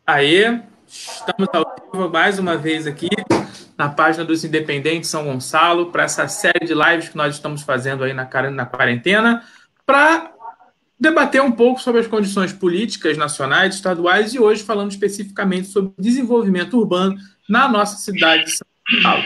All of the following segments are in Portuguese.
Aê, estamos ao vivo mais uma vez aqui na página dos Independentes São Gonçalo para essa série de lives que nós estamos fazendo aí na quarentena para debater um pouco sobre as condições políticas nacionais, estaduais e hoje falando especificamente sobre desenvolvimento urbano na nossa cidade de São Paulo.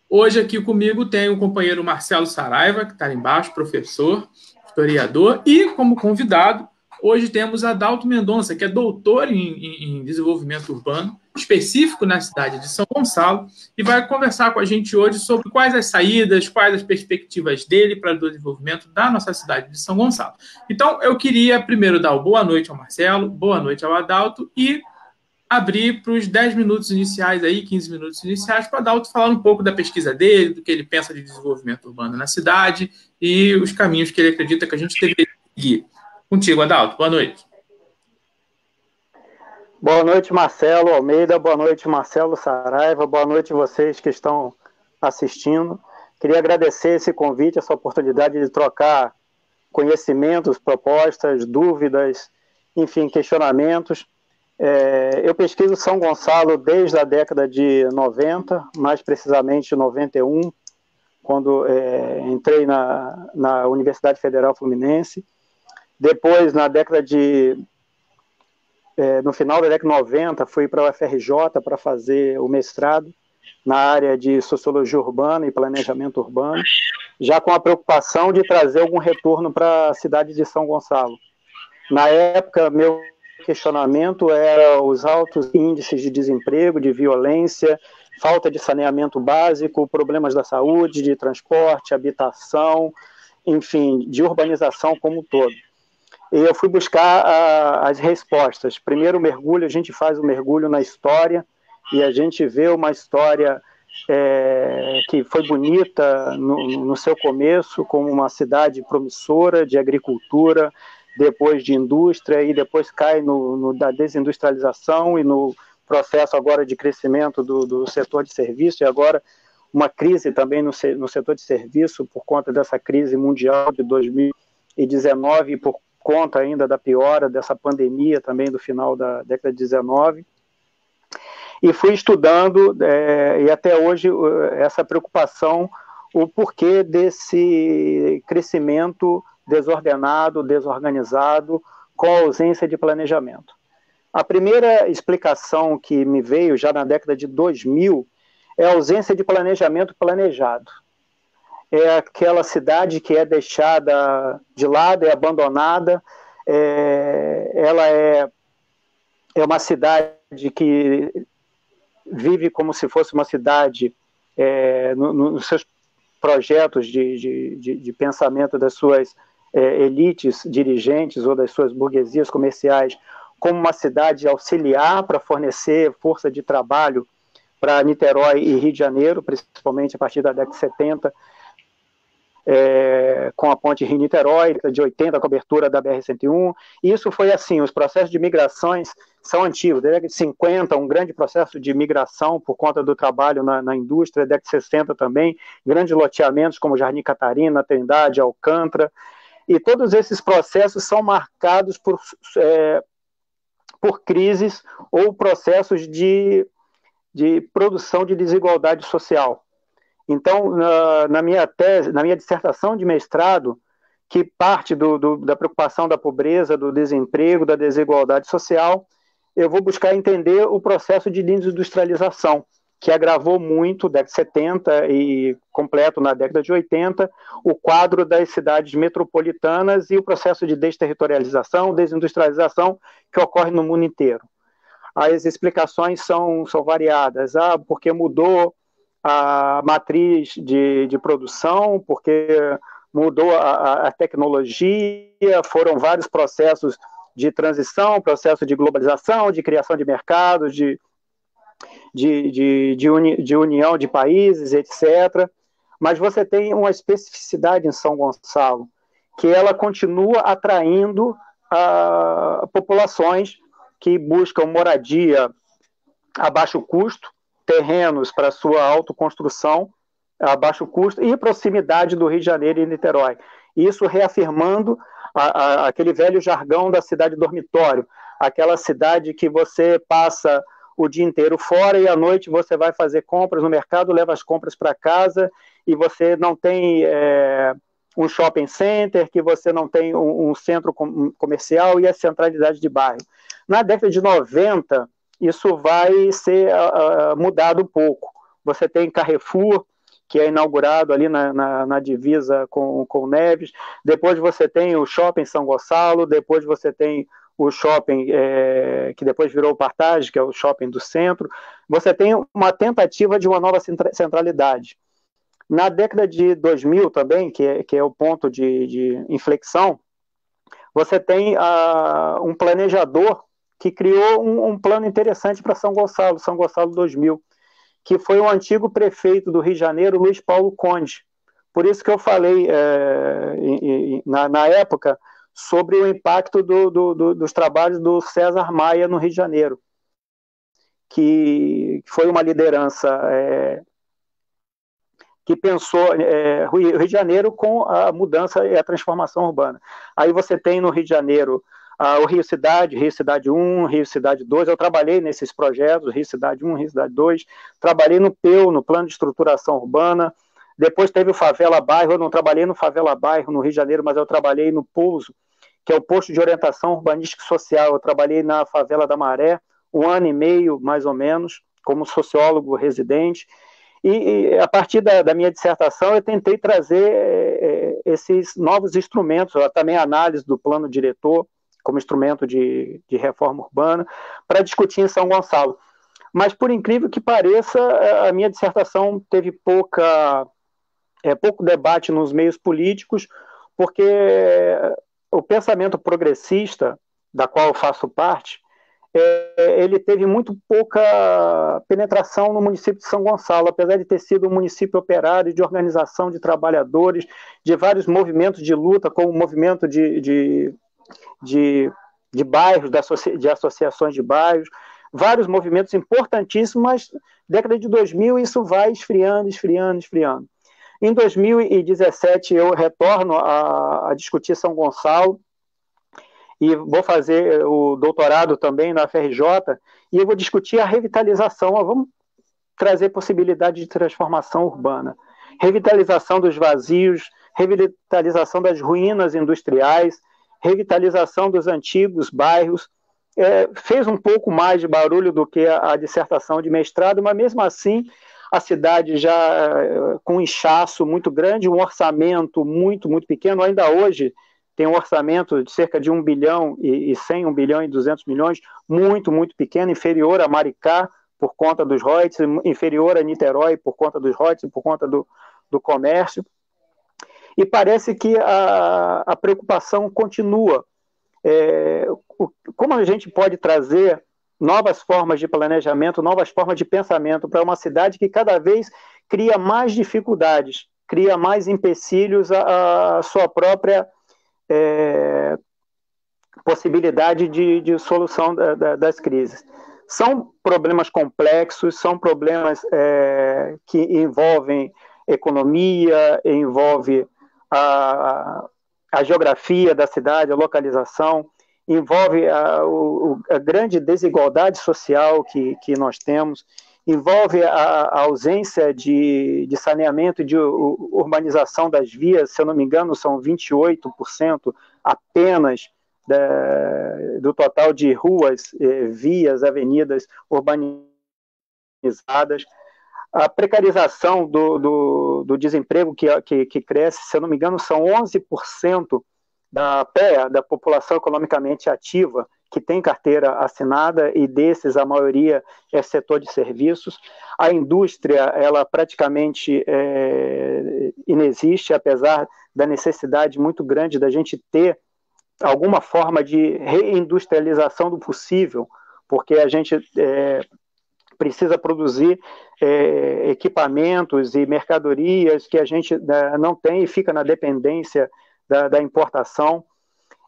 Hoje aqui comigo tem o companheiro Marcelo Saraiva, que está ali embaixo, professor, historiador, e como convidado, hoje temos Adalto Mendonça, que é doutor em desenvolvimento urbano, específico na cidade de São Gonçalo, e vai conversar com a gente hoje sobre quais as saídas, quais as perspectivas dele para o desenvolvimento da nossa cidade de São Gonçalo. Então, eu queria primeiro dar boa noite ao Marcelo, boa noite ao Adalto e abrir para os 10 minutos iniciais, aí, 15 minutos iniciais, para o Adalto falar um pouco da pesquisa dele, do que ele pensa de desenvolvimento urbano na cidade e os caminhos que ele acredita que a gente deveria seguir. Contigo, Adalto. Boa noite. Boa noite, Marcelo Almeida. Boa noite, Marcelo Saraiva. Boa noite vocês que estão assistindo. Queria agradecer esse convite, essa oportunidade de trocar conhecimentos, propostas, dúvidas, enfim, questionamentos. Eu pesquiso São Gonçalo desde a década de 90, mais precisamente 91, quando entrei na Universidade Federal Fluminense. Depois, no final da década de 90, fui para a UFRJ para fazer o mestrado na área de Sociologia Urbana e Planejamento Urbano, já com a preocupação de trazer algum retorno para a cidade de São Gonçalo. Na época, meu questionamento era os altos índices de desemprego, de violência, falta de saneamento básico, problemas da saúde, de transporte, habitação, enfim, de urbanização como um todo. E eu fui buscar as respostas. Primeiro mergulho, a gente faz o mergulho na história e a gente vê uma história que foi bonita no seu começo, como uma cidade promissora de agricultura, depois de indústria, e depois cai da desindustrialização e no processo agora de crescimento do setor de serviço, e agora uma crise também no setor de serviço por conta dessa crise mundial de 2019 e por conta ainda da piora dessa pandemia também do final da década de 19. E fui estudando, e até hoje, essa preocupação, o porquê desse crescimento desordenado, desorganizado, com a ausência de planejamento. A primeira explicação que me veio já na década de 2000 é a ausência de planejamento planejado. É aquela cidade que é deixada de lado, é abandonada, ela é uma cidade que vive como se fosse uma cidade nos seus projetos de pensamento das suas elites dirigentes ou das suas burguesias comerciais, como uma cidade auxiliar para fornecer força de trabalho para Niterói e Rio de Janeiro, principalmente a partir da década de 70, com a ponte Rio-Niterói, de 80, a cobertura da BR-101. Isso foi assim, os processos de migrações são antigos. Da década de 50, um grande processo de migração por conta do trabalho na indústria, da década de 60 também, grandes loteamentos como Jardim Catarina, Trindade, Alcântara, e todos esses processos são marcados por crises ou processos de produção de desigualdade social. Então, na minha tese, na minha dissertação de mestrado, que parte da preocupação da pobreza, do desemprego, da desigualdade social, eu vou buscar entender o processo de desindustrialização, que agravou muito, década de 70 e completo na década de 80, o quadro das cidades metropolitanas e o processo de desterritorialização, desindustrialização que ocorre no mundo inteiro. As explicações são variadas, porque mudou a matriz de produção, porque mudou a tecnologia, foram vários processos de transição, processo de globalização, de criação de mercados, de união de países, etc. Mas você tem uma especificidade em São Gonçalo, que ela continua atraindo populações que buscam moradia a baixo custo, terrenos para sua autoconstrução a baixo custo e proximidade do Rio de Janeiro e Niterói. Isso reafirmando aquele velho jargão da cidade dormitório, aquela cidade que você passa o dia inteiro fora e à noite você vai fazer compras no mercado, leva as compras para casa e você não tem um shopping center, que você não tem um centro comercial e a centralidade de bairro. Na década de 90, isso vai ser mudado um pouco. Você tem Carrefour, que é inaugurado ali na divisa com Neves, depois você tem o Shopping São Gonçalo, depois você tem o shopping que depois virou o Partage, que é o shopping do centro. Você tem uma tentativa de uma nova centralidade. Na década de 2000 também, que é o ponto de inflexão, você tem um planejador que criou um plano interessante para São Gonçalo 2000, que foi o antigo prefeito do Rio de Janeiro, Luiz Paulo Conde. Por isso que eu falei na época sobre o impacto dos trabalhos do César Maia no Rio de Janeiro, que foi uma liderança que pensou Rio de Janeiro com a mudança e a transformação urbana. Aí você tem no Rio de Janeiro o Rio Cidade 1, Rio Cidade 2, eu trabalhei nesses projetos, Rio Cidade 1, Rio Cidade 2, trabalhei no PEU, no Plano de Estruturação Urbana, depois teve o Favela Bairro, eu não trabalhei no Favela Bairro no Rio de Janeiro, mas eu trabalhei no POUSO, que é o Posto de Orientação Urbanística e Social, eu trabalhei na Favela da Maré, 1 ano e meio, mais ou menos, como sociólogo residente, e a partir da minha dissertação eu tentei trazer esses novos instrumentos, também a análise do plano diretor, como instrumento de reforma urbana, para discutir em São Gonçalo. Mas, por incrível que pareça, a minha dissertação teve pouco debate nos meios políticos, porque o pensamento progressista, da qual eu faço parte, ele teve muito pouca penetração no município de São Gonçalo, apesar de ter sido um município operário, de organização de trabalhadores, de vários movimentos de luta, como o movimento de bairros, de associações de bairros, vários movimentos importantíssimos, mas na década de 2000 isso vai esfriando. Em 2017 eu retorno a discutir São Gonçalo, e vou fazer o doutorado também na FRJ, e eu vou discutir a revitalização. Vamos trazer possibilidade de transformação urbana, revitalização dos vazios, revitalização das ruínas industriais, revitalização dos antigos bairros. Fez um pouco mais de barulho do que a dissertação de mestrado, mas mesmo assim a cidade já com um inchaço muito grande, um orçamento muito, muito pequeno. Ainda hoje tem um orçamento de cerca de 1 bilhão e 100, 1 bilhão e 200 milhões, muito, muito pequeno, inferior a Maricá por conta dos royalties, inferior a Niterói por conta dos royalties, por conta do comércio. E parece que a preocupação continua. Como a gente pode trazer novas formas de planejamento, novas formas de pensamento para uma cidade que cada vez cria mais dificuldades, cria mais empecilhos à sua própria possibilidade de solução das crises. São problemas complexos, são problemas que envolvem economia, envolve a geografia da cidade, a localização, envolve a grande desigualdade social que nós temos, envolve a ausência de saneamento e de urbanização das vias, se eu não me engano, são 28% apenas do total de ruas, vias, avenidas urbanizadas. A precarização do desemprego que cresce, se eu não me engano, são 11% da PEA, da população economicamente ativa, que tem carteira assinada, e desses a maioria é setor de serviços. A indústria, ela praticamente inexiste, apesar da necessidade muito grande da gente ter alguma forma de reindustrialização do possível, porque a gente precisa produzir equipamentos e mercadorias que a gente não tem e fica na dependência da importação.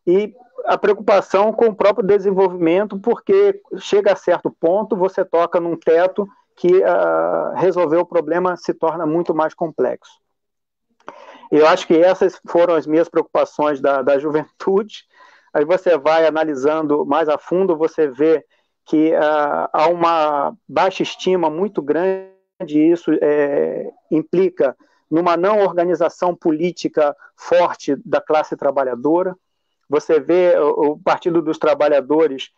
E a preocupação com o próprio desenvolvimento, porque chega a certo ponto, você toca num teto que resolver o problema se torna muito mais complexo. Eu acho que essas foram as minhas preocupações da juventude. Aí você vai analisando mais a fundo, você vê que há uma baixa estima muito grande, e isso implica numa não organização política forte da classe trabalhadora. Você vê o Partido dos Trabalhadores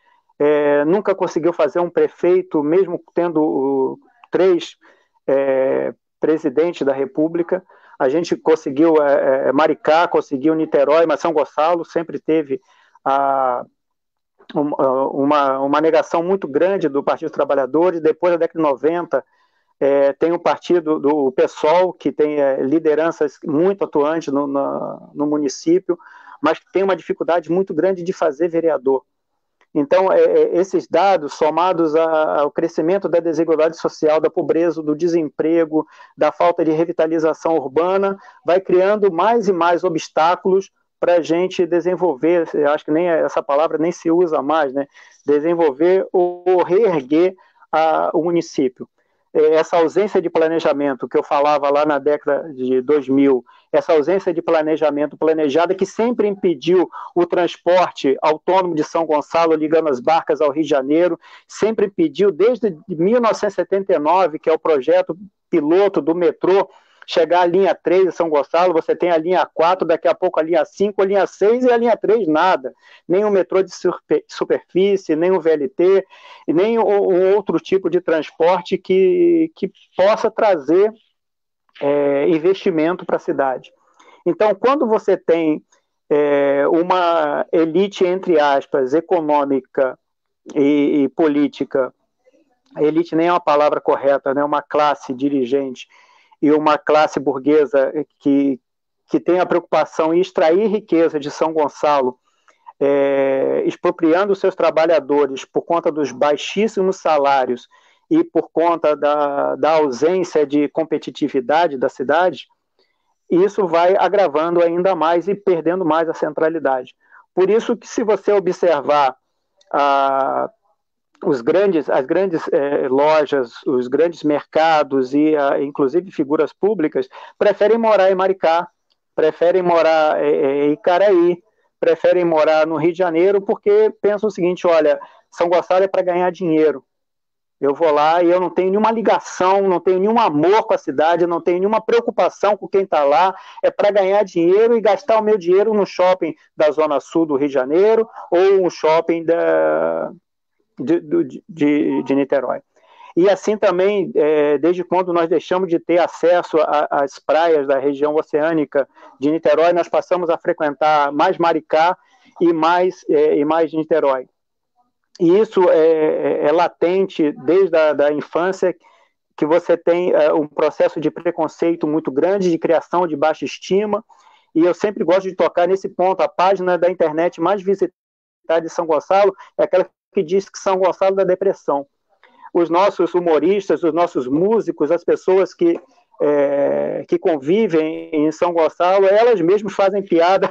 nunca conseguiu fazer um prefeito, mesmo tendo 3 presidentes da República. A gente conseguiu Maricá, conseguiu Niterói, mas São Gonçalo sempre teve uma negação muito grande do Partido dos Trabalhadores. Depois da década de 90, tem o partido do PSOL, que tem lideranças muito atuantes no município, mas que tem uma dificuldade muito grande de fazer vereador. Então, esses dados, somados ao crescimento da desigualdade social, da pobreza, do desemprego, da falta de revitalização urbana, vai criando mais e mais obstáculos para a gente desenvolver, eu acho que nem essa palavra nem se usa mais, né? Desenvolver ou reerguer o município. Essa ausência de planejamento que eu falava lá na década de 2000, essa ausência de planejamento planejado que sempre impediu o transporte autônomo de São Gonçalo ligando as barcas ao Rio de Janeiro, sempre impediu desde 1979, que é o projeto piloto do metrô, chegar à linha 3 de São Gonçalo, você tem a linha 4, daqui a pouco a linha 5, a linha 6 e a linha 3 nada. Nem um metrô de superfície, nem um VLT, e nem um outro tipo de transporte que possa trazer investimento para a cidade. Então, quando você tem uma elite, entre aspas, econômica e política, a elite nem é uma palavra correta, né? Uma classe dirigente, e uma classe burguesa que tem a preocupação em extrair riqueza de São Gonçalo, expropriando seus trabalhadores por conta dos baixíssimos salários e por conta da ausência de competitividade da cidade, isso vai agravando ainda mais e perdendo mais a centralidade. Por isso que, se você observar as grandes lojas, os grandes mercados e inclusive figuras públicas preferem morar em Maricá, preferem morar em Icaraí, preferem morar no Rio de Janeiro, porque pensam o seguinte: olha, São Gonçalo é para ganhar dinheiro. Eu vou lá e eu não tenho nenhuma ligação, não tenho nenhum amor com a cidade, não tenho nenhuma preocupação com quem está lá, é para ganhar dinheiro e gastar o meu dinheiro no shopping da Zona Sul do Rio de Janeiro ou um shopping de Niterói. E assim também, desde quando nós deixamos de ter acesso às praias da região oceânica de Niterói, nós passamos a frequentar mais Maricá e mais Niterói. E isso é latente desde a infância, que você tem um processo de preconceito muito grande, de criação de baixa estima, e eu sempre gosto de tocar nesse ponto. A página da internet mais visitada de São Gonçalo é aquela que diz que São Gonçalo da depressão. Os nossos humoristas, os nossos músicos, as pessoas que convivem em São Gonçalo, elas mesmas fazem piada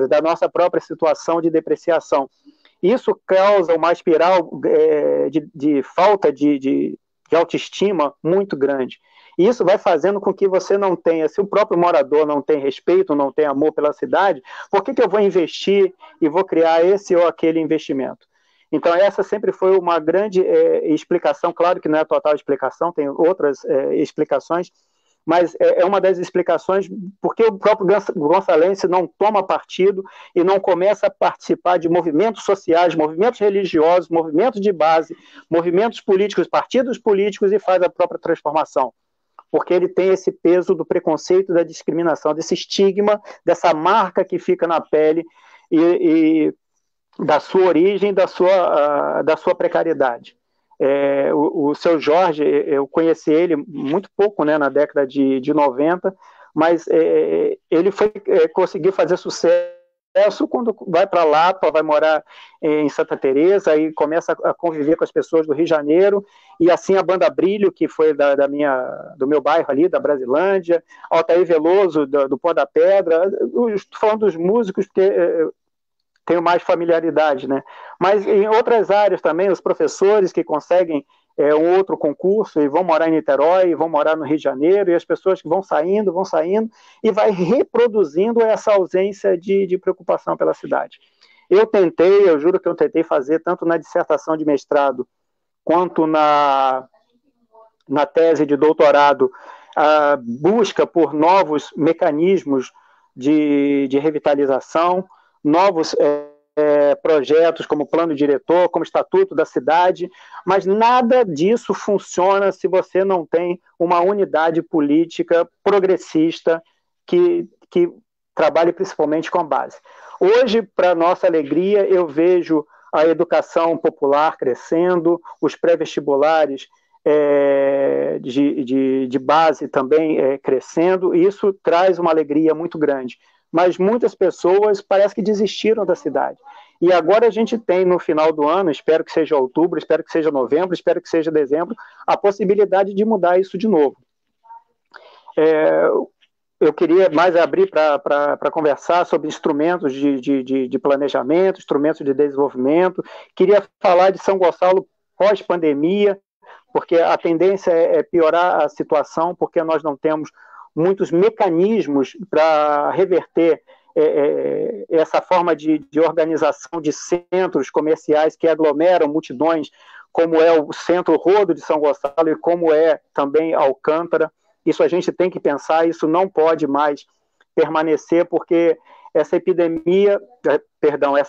da nossa própria situação de depreciação. Isso causa uma espiral de falta de autoestima muito grande. E isso vai fazendo com que você não tenha, se o próprio morador não tem respeito, não tem amor pela cidade, por que eu vou investir e vou criar esse ou aquele investimento? Então, essa sempre foi uma grande explicação. Claro que não é a total explicação, tem outras explicações, mas é uma das explicações porque o próprio gonçalense não toma partido e não começa a participar de movimentos sociais, movimentos religiosos, movimentos de base, movimentos políticos, partidos políticos, e faz a própria transformação. Porque ele tem esse peso do preconceito, da discriminação, desse estigma, dessa marca que fica na pele e da sua origem, da sua precariedade. O seu Jorge, eu conheci ele muito pouco, né, na década de 90, mas ele conseguiu fazer sucesso quando vai para Lapa, vai morar em Santa Teresa e começa a conviver com as pessoas do Rio de Janeiro, e assim a Banda Brilho, que foi do meu bairro ali, da Brasilândia, Altair Veloso, do Pó da Pedra. Estou falando dos músicos porque tenho mais familiaridade, né? Mas em outras áreas também, os professores que conseguem um outro concurso e vão morar em Niterói, vão morar no Rio de Janeiro, e as pessoas que vão saindo, e vai reproduzindo essa ausência de preocupação pela cidade. Eu juro que eu tentei fazer, tanto na dissertação de mestrado, quanto na tese de doutorado, a busca por novos mecanismos de revitalização, novos projetos como plano diretor, como estatuto da cidade, mas nada disso funciona se você não tem uma unidade política progressista que trabalhe principalmente com a base. Hoje, para nossa alegria, eu vejo a educação popular crescendo, os pré-vestibulares de base também crescendo, e isso traz uma alegria muito grande. Mas muitas pessoas parece que desistiram da cidade. E agora a gente tem, no final do ano, espero que seja outubro, espero que seja novembro, espero que seja dezembro, a possibilidade de mudar isso de novo. Eu queria mais abrir para conversar sobre instrumentos de planejamento, instrumentos de desenvolvimento. Queria falar de São Gonçalo pós-pandemia, porque a tendência é piorar a situação, porque nós não temos muitos mecanismos para reverter essa forma de organização de centros comerciais que aglomeram multidões, como é o Centro Rodo de São Gonçalo e como é também Alcântara. Isso a gente tem que pensar, isso não pode mais permanecer, porque essa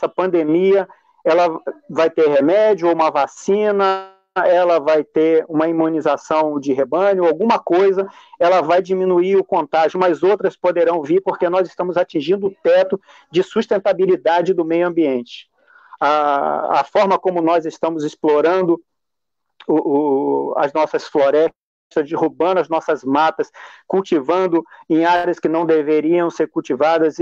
pandemia, ela vai ter remédio ou uma vacina, ela vai ter uma imunização de rebanho, alguma coisa, ela vai diminuir o contágio, mas outras poderão vir, porque nós estamos atingindo o teto de sustentabilidade do meio ambiente. A forma como nós estamos explorando as nossas florestas, derrubando as nossas matas, cultivando em áreas que não deveriam ser cultivadas,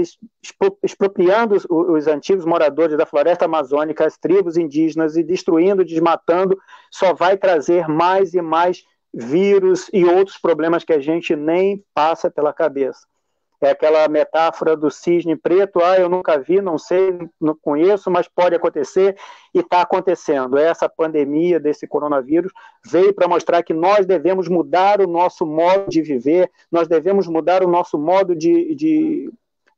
expropriando os antigos moradores da floresta amazônica, as tribos indígenas, e destruindo, desmatando, só vai trazer mais e mais vírus e outros problemas que a gente nem passa pela cabeça. É aquela metáfora do cisne preto, eu nunca vi, não sei, não conheço, mas pode acontecer, e está acontecendo. Essa pandemia desse coronavírus veio para mostrar que nós devemos mudar o nosso modo de viver, nós devemos mudar o nosso modo de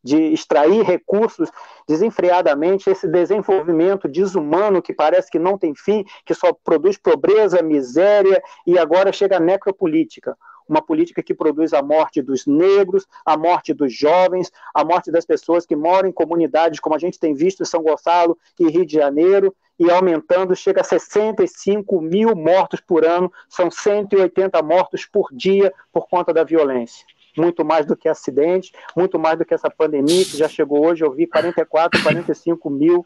extrair recursos desenfreadamente, esse desenvolvimento desumano que parece que não tem fim, que só produz pobreza, miséria, e agora chega a necropolítica. Uma política que produz a morte dos negros, a morte dos jovens, a morte das pessoas que moram em comunidades, como a gente tem visto em São Gonçalo e Rio de Janeiro, e aumentando, chega a 65 mil mortos por ano, são 180 mortos por dia por conta da violência. Muito mais do que acidente, muito mais do que essa pandemia, que já chegou hoje, eu vi 44, 45 mil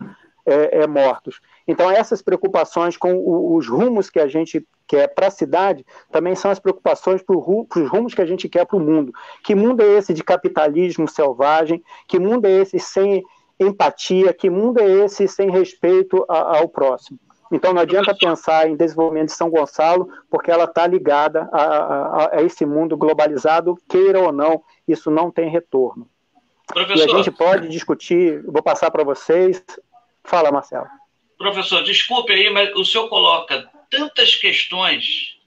mortos. Então, essas preocupações com os rumos que a gente quer para a cidade, também são as preocupações para os rumos que a gente quer para o mundo. Que mundo é esse de capitalismo selvagem? Que mundo é esse sem empatia? Que mundo é esse sem respeito ao próximo? Então, não adianta pensar em desenvolvimento de São Gonçalo, porque ela está ligada a esse mundo globalizado, queira ou não, isso não tem retorno. Professor, e a gente pode discutir, vou passar para vocês. Fala, Marcelo. Professor, desculpe aí, mas o senhor coloca tantas questões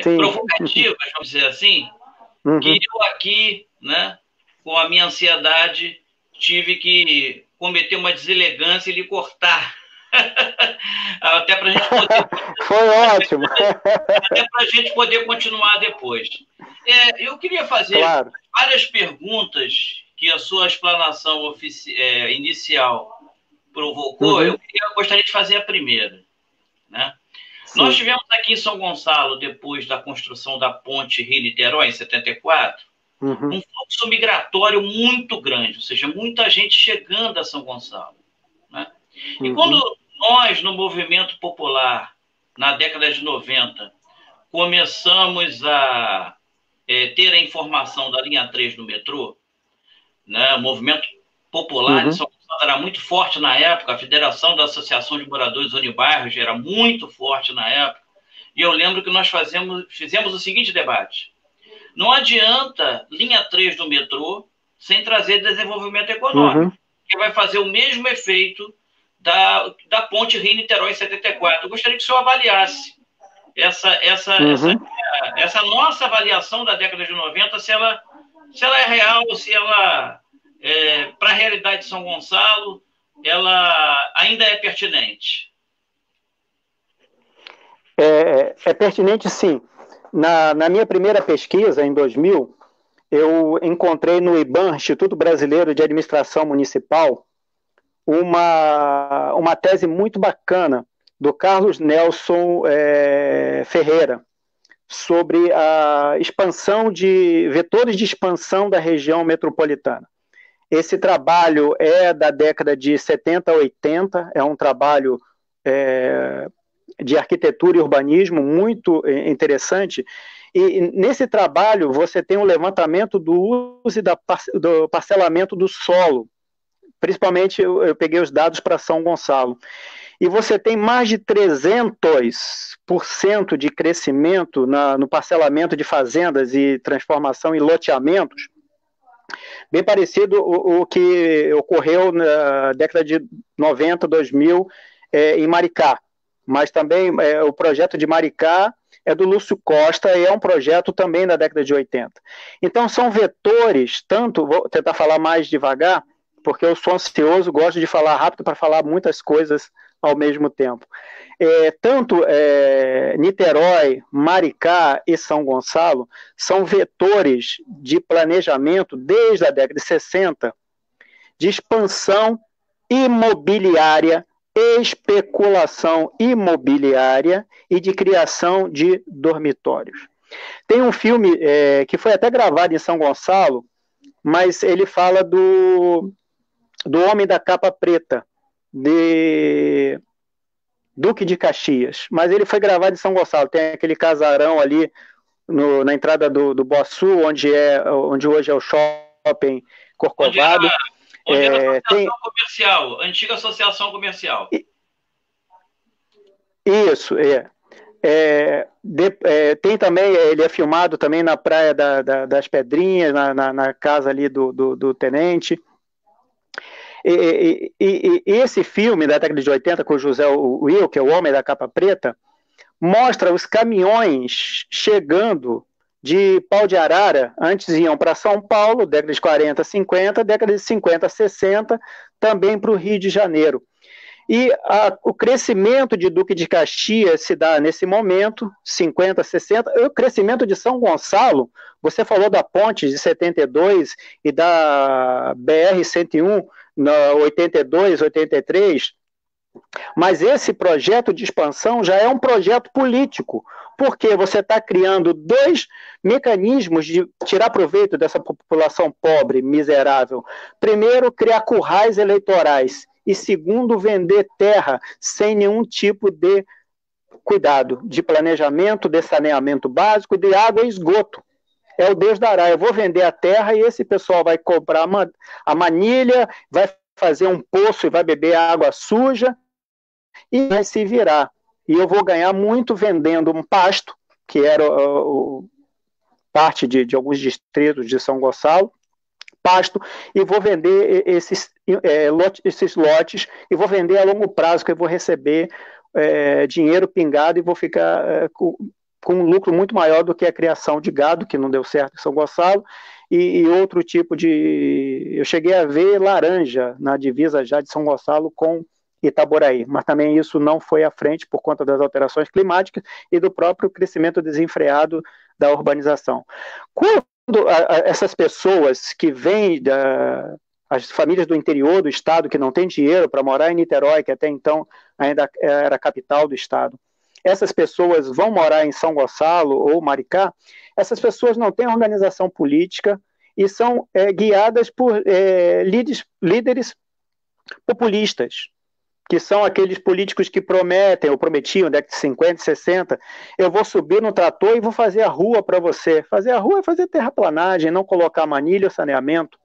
provocativas, vamos dizer assim, que eu aqui, né, com a minha ansiedade, tive que cometer uma deselegância e lhe cortar. Até para a gente poder... Foi ótimo. Até para a gente poder continuar depois. Eu queria fazer várias perguntas que a sua explanação inicial provocou. Eu gostaria de fazer a primeira, né? Nós tivemos aqui em São Gonçalo, depois da construção da ponte Rio-Niterói, em 74, um fluxo migratório muito grande, ou seja, muita gente chegando a São Gonçalo, né? E quando nós, no movimento popular, na década de 90, começamos a ter a informação da linha 3 do metrô, né? O movimento popular em São Gonçalo era muito forte na época, a Federação da Associação de Moradores Unibairros era muito forte na época, e eu lembro que nós fizemos o seguinte debate: não adianta linha 3 do metrô sem trazer desenvolvimento econômico, que vai fazer o mesmo efeito da ponte Rio-Niterói em 74. Eu gostaria que o senhor avaliasse essa nossa avaliação da década de 90, se ela é real, se ela, para a realidade de São Gonçalo, ela ainda é pertinente. É pertinente, sim. Na minha primeira pesquisa, em 2000, eu encontrei no IBAM, Instituto Brasileiro de Administração Municipal, uma tese muito bacana do Carlos Nelson Ferreira, sobre a expansão vetores de expansão da região metropolitana. Esse trabalho é da década de 70 a 80, é um trabalho de arquitetura e urbanismo muito interessante, e nesse trabalho você tem um levantamento do uso e do parcelamento do solo, principalmente eu peguei os dados para São Gonçalo, e você tem mais de 300% de crescimento no parcelamento de fazendas e transformação em loteamentos, bem parecido o que ocorreu na década de 90, 2000, em Maricá. Mas também o projeto de Maricá é do Lúcio Costa e é um projeto também da década de 80. Então são vetores, vou tentar falar mais devagar, porque eu sou ansioso, gosto de falar rápido para falar muitas coisas ao mesmo tempo. Tanto Niterói, Maricá e São Gonçalo são vetores de planejamento desde a década de 60, de expansão imobiliária, especulação imobiliária e de criação de dormitórios. Tem um filme que foi até gravado em São Gonçalo, mas ele fala do Homem da Capa Preta, de Duque de Caxias, mas ele foi gravado em São Gonçalo. Tem aquele casarão ali na entrada do Boaçu, onde hoje é o shopping Corcovado. Onde era a associação comercial, a antiga associação comercial. Isso, tem também, ele é filmado também na Praia das Pedrinhas, na casa ali do tenente. E esse filme da década de 80, com o José Will, que é o Homem da Capa Preta, mostra os caminhões chegando de Pau de Arara. Antes iam para São Paulo, década de 40, 50, década de 50, 60, também para o Rio de Janeiro. E o crescimento de Duque de Caxias se dá nesse momento, 50, 60, o crescimento de São Gonçalo, você falou da ponte de 72 e da BR-101, na 82, 83, mas esse projeto de expansão já é um projeto político, porque você está criando dois mecanismos de tirar proveito dessa população pobre, miserável. Primeiro, criar currais eleitorais, e segundo, vender terra sem nenhum tipo de cuidado, de planejamento, de saneamento básico, de água e esgoto. É o Deus dará. Eu vou vender a terra e esse pessoal vai comprar a manilha, vai fazer um poço e vai beber água suja e vai se virar. E eu vou ganhar muito vendendo um pasto, que era parte de alguns distritos de São Gonçalo, pasto, e vou vender esses lotes e vou vender a longo prazo, que eu vou receber dinheiro pingado e vou ficar com um lucro muito maior do que a criação de gado, que não deu certo em São Gonçalo, e outro tipo de... Eu cheguei a ver laranja na divisa já de São Gonçalo com Itaboraí, mas também isso não foi à frente por conta das alterações climáticas e do próprio crescimento desenfreado da urbanização. Quando essas pessoas que vêm as famílias do interior do estado, que não têm dinheiro para morar em Niterói, que até então ainda era a capital do estado, essas pessoas vão morar em São Gonçalo ou Maricá, essas pessoas não têm organização política e são guiadas por líderes populistas, que são aqueles políticos que prometem, ou prometiam, década de 50, 60, eu vou subir no trator e vou fazer a rua para você. Fazer a rua é fazer terraplanagem, não colocar manilha ou saneamento.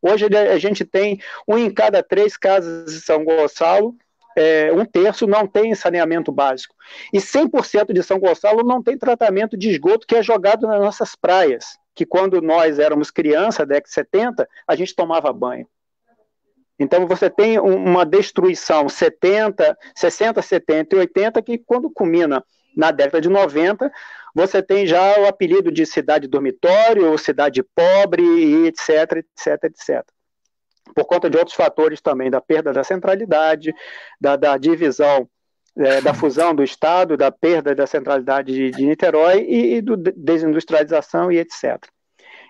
Hoje a gente tem 1 em cada 3 casas de São Gonçalo, 1/3 não tem saneamento básico. E 100% de São Gonçalo não tem tratamento de esgoto, que é jogado nas nossas praias, que quando nós éramos crianças, década de 70, a gente tomava banho. Então você tem uma destruição 60, 70 e 80, que quando culmina Na década de 90, você tem já o apelido de cidade dormitório, ou cidade pobre, e etc, etc, etc. Por conta de outros fatores também, da perda da centralidade, da divisão, da fusão do Estado, da perda da centralidade de Niterói e do desindustrialização e etc.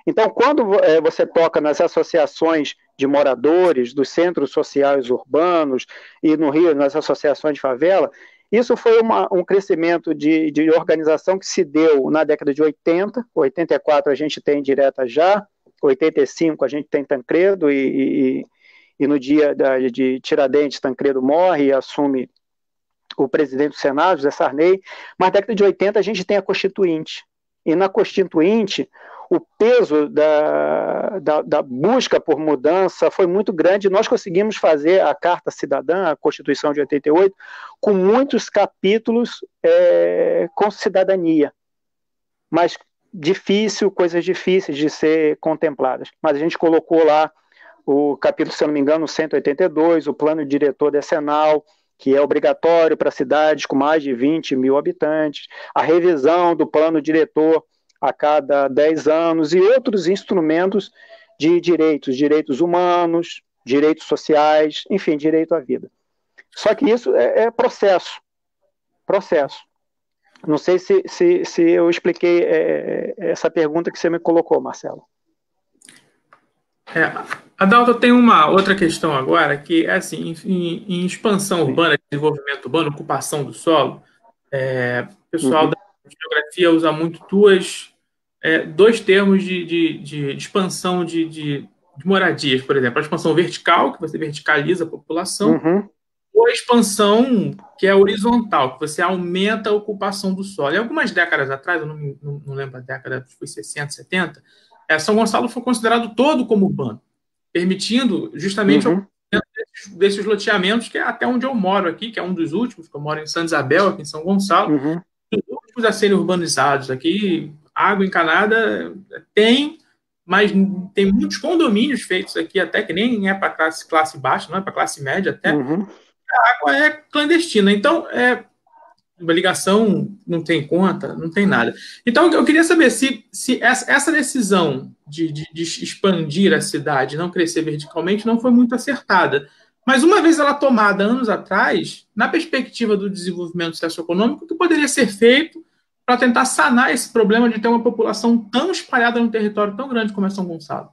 Então, quando você toca nas associações de moradores, dos centros sociais urbanos e no Rio, nas associações de favela, isso foi um crescimento de organização que se deu na década de 80, 84 a gente tem Direta Já, 85 a gente tem Tancredo e no dia de Tiradentes, Tancredo morre e assume o presidente do Senado, José Sarney, mas na década de 80 a gente tem a Constituinte. E na Constituinte, o peso da busca por mudança foi muito grande. Nós conseguimos fazer a Carta Cidadã, a Constituição de 88, com muitos capítulos com cidadania. Mas coisas difíceis de ser contempladas. Mas a gente colocou lá o capítulo, se eu não me engano, 182, o plano diretor decenal, que é obrigatório para cidades com mais de 20 mil habitantes, a revisão do plano diretor a cada 10 anos e outros instrumentos de direitos humanos, direitos sociais, enfim, direito à vida. Só que isso é processo. Não sei se eu expliquei essa pergunta que você me colocou, Marcelo. Adalto, tem uma outra questão agora, que é assim, em expansão urbana, desenvolvimento urbano, ocupação do solo, o pessoal da geografia usa muito dois termos de expansão de moradias, por exemplo, a expansão vertical, que você verticaliza a população, ou a expansão que é horizontal, que você aumenta a ocupação do solo. E algumas décadas atrás, eu não lembro a década, foi 60, 70, São Gonçalo foi considerado todo como urbano, permitindo justamente o desses loteamentos, que é até onde eu moro aqui, que é um dos últimos, que eu moro em Santa Isabel, aqui em São Gonçalo, os últimos a serem urbanizados aqui. Água encanada tem, mas tem muitos condomínios feitos aqui, até que nem é para classe baixa, não é para classe média até. A água é clandestina, então uma ligação não tem conta, não tem nada. Então eu queria saber se essa decisão de expandir a cidade, não crescer verticalmente, não foi muito acertada. Mas uma vez ela tomada anos atrás, na perspectiva do desenvolvimento socioeconômico, o que poderia ser feito para tentar sanar esse problema de ter uma população tão espalhada num território tão grande como é São Gonçalo?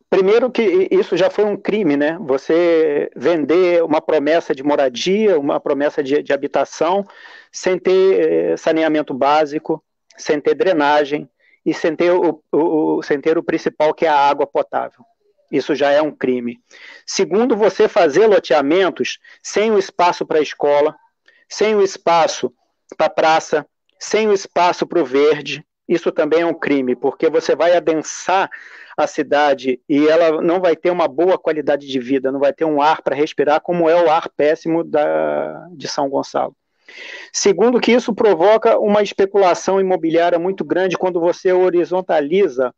Primeiro que isso já foi um crime, né? Você vender uma promessa de moradia, uma promessa de habitação, sem ter saneamento básico, sem ter drenagem e sem ter o principal, que é a água potável. Isso já é um crime. Segundo, você fazer loteamentos sem o espaço para a escola, sem o espaço para a praça, sem o espaço para o verde. Isso também é um crime, porque você vai adensar a cidade e ela não vai ter uma boa qualidade de vida, não vai ter um ar para respirar, como é o ar péssimo de São Gonçalo. Segundo, que isso provoca uma especulação imobiliária muito grande quando você horizontaliza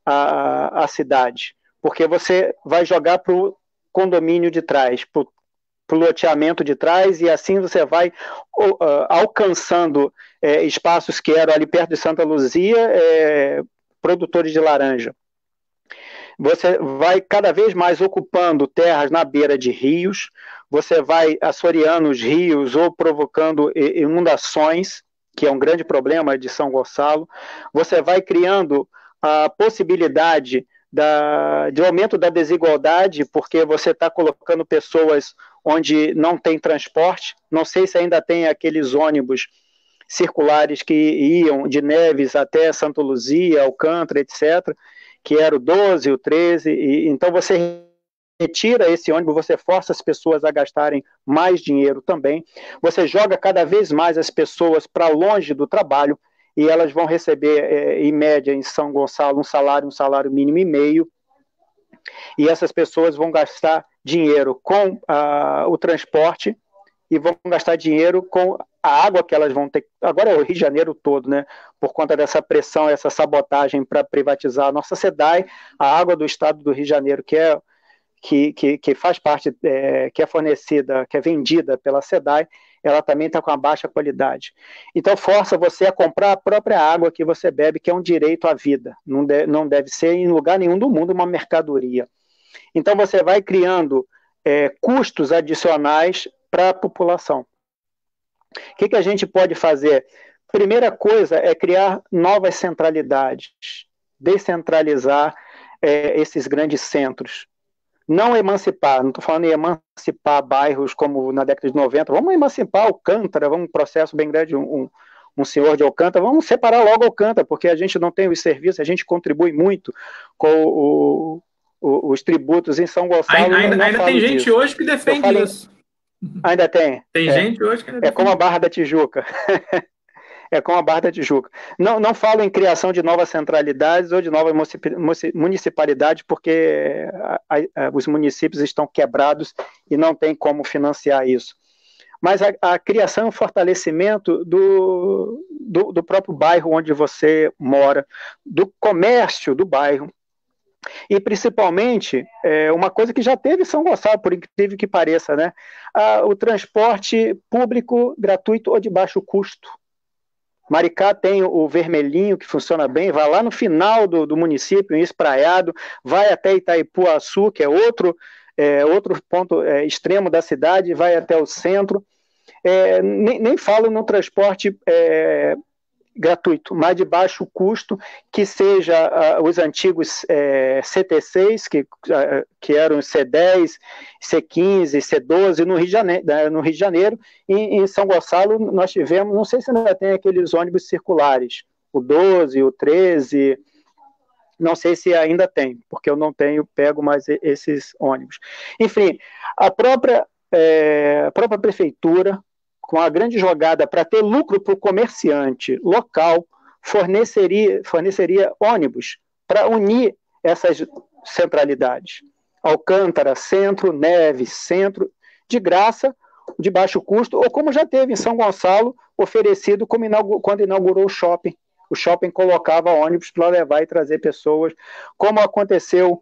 a cidade, porque você vai jogar para o condomínio de trás, para o loteamento de trás, e assim você vai alcançando espaços que eram ali perto de Santa Luzia, produtores de laranja. Você vai cada vez mais ocupando terras na beira de rios, você vai assoreando os rios ou provocando inundações, que é um grande problema de São Gonçalo. Você vai criando a possibilidade de aumento da desigualdade, porque você está colocando pessoas onde não tem transporte. Não sei se ainda tem aqueles ônibus circulares que iam de Neves até Santa Luzia, Alcântara, etc., que era o 12, o 13, então você retira esse ônibus, você força as pessoas a gastarem mais dinheiro também, você joga cada vez mais as pessoas para longe do trabalho, e elas vão receber, em média, em São Gonçalo, um salário mínimo e meio, e essas pessoas vão gastar dinheiro com o transporte e vão gastar dinheiro com a água que elas vão ter. Agora é o Rio de Janeiro todo, né? Por conta dessa pressão, essa sabotagem para privatizar a nossa SEDAI, a água do estado do Rio de Janeiro, que que faz parte, que é fornecida, que é vendida pela SEDAI, ela também está com uma baixa qualidade. Então, força você a comprar a própria água que você bebe, que é um direito à vida. Não deve ser em lugar nenhum do mundo uma mercadoria. Então, você vai criando custos adicionais para a população. O que a gente pode fazer? Primeira coisa é criar novas centralidades, descentralizar esses grandes centros. Não emancipar, não estou falando em emancipar bairros como na década de 90, vamos emancipar Alcântara, vamos um processo bem grande, um senhor de Alcântara, vamos separar logo Alcântara, porque a gente não tem os serviços, a gente contribui muito com os tributos em São Gonçalo. Ainda tem gente disso. Hoje que defende isso. Ainda tem. Tem gente hoje que defende. É como a Barra da Tijuca. É como a Barra da Tijuca. Não falo em criação de novas centralidades ou de novas municipalidades, porque os municípios estão quebrados e não tem como financiar isso. Mas a criação e o fortalecimento do próprio bairro onde você mora, do comércio do bairro. E, principalmente, uma coisa que já teve em São Gonçalo, por incrível que pareça, né? O transporte público gratuito ou de baixo custo. Maricá tem o vermelhinho, que funciona bem, vai lá no final do município, em Espraiado, vai até Itaipuaçu, que é outro ponto extremo da cidade, vai até o centro. Nem falo no transporte gratuito, mas de baixo custo, que seja os antigos CT6, que eram C10, C15, C12 no Rio de Janeiro. E em São Gonçalo nós tivemos, não sei se ainda tem aqueles ônibus circulares, o 12, o 13, não sei se ainda tem, porque eu não pego mais esses ônibus. Enfim, a própria prefeitura, com a grande jogada para ter lucro para o comerciante local, forneceria ônibus para unir essas centralidades. Alcântara, Centro, Neves, Centro, de graça, de baixo custo, ou como já teve em São Gonçalo, oferecido quando inaugurou o shopping. O shopping colocava ônibus para levar e trazer pessoas, como aconteceu...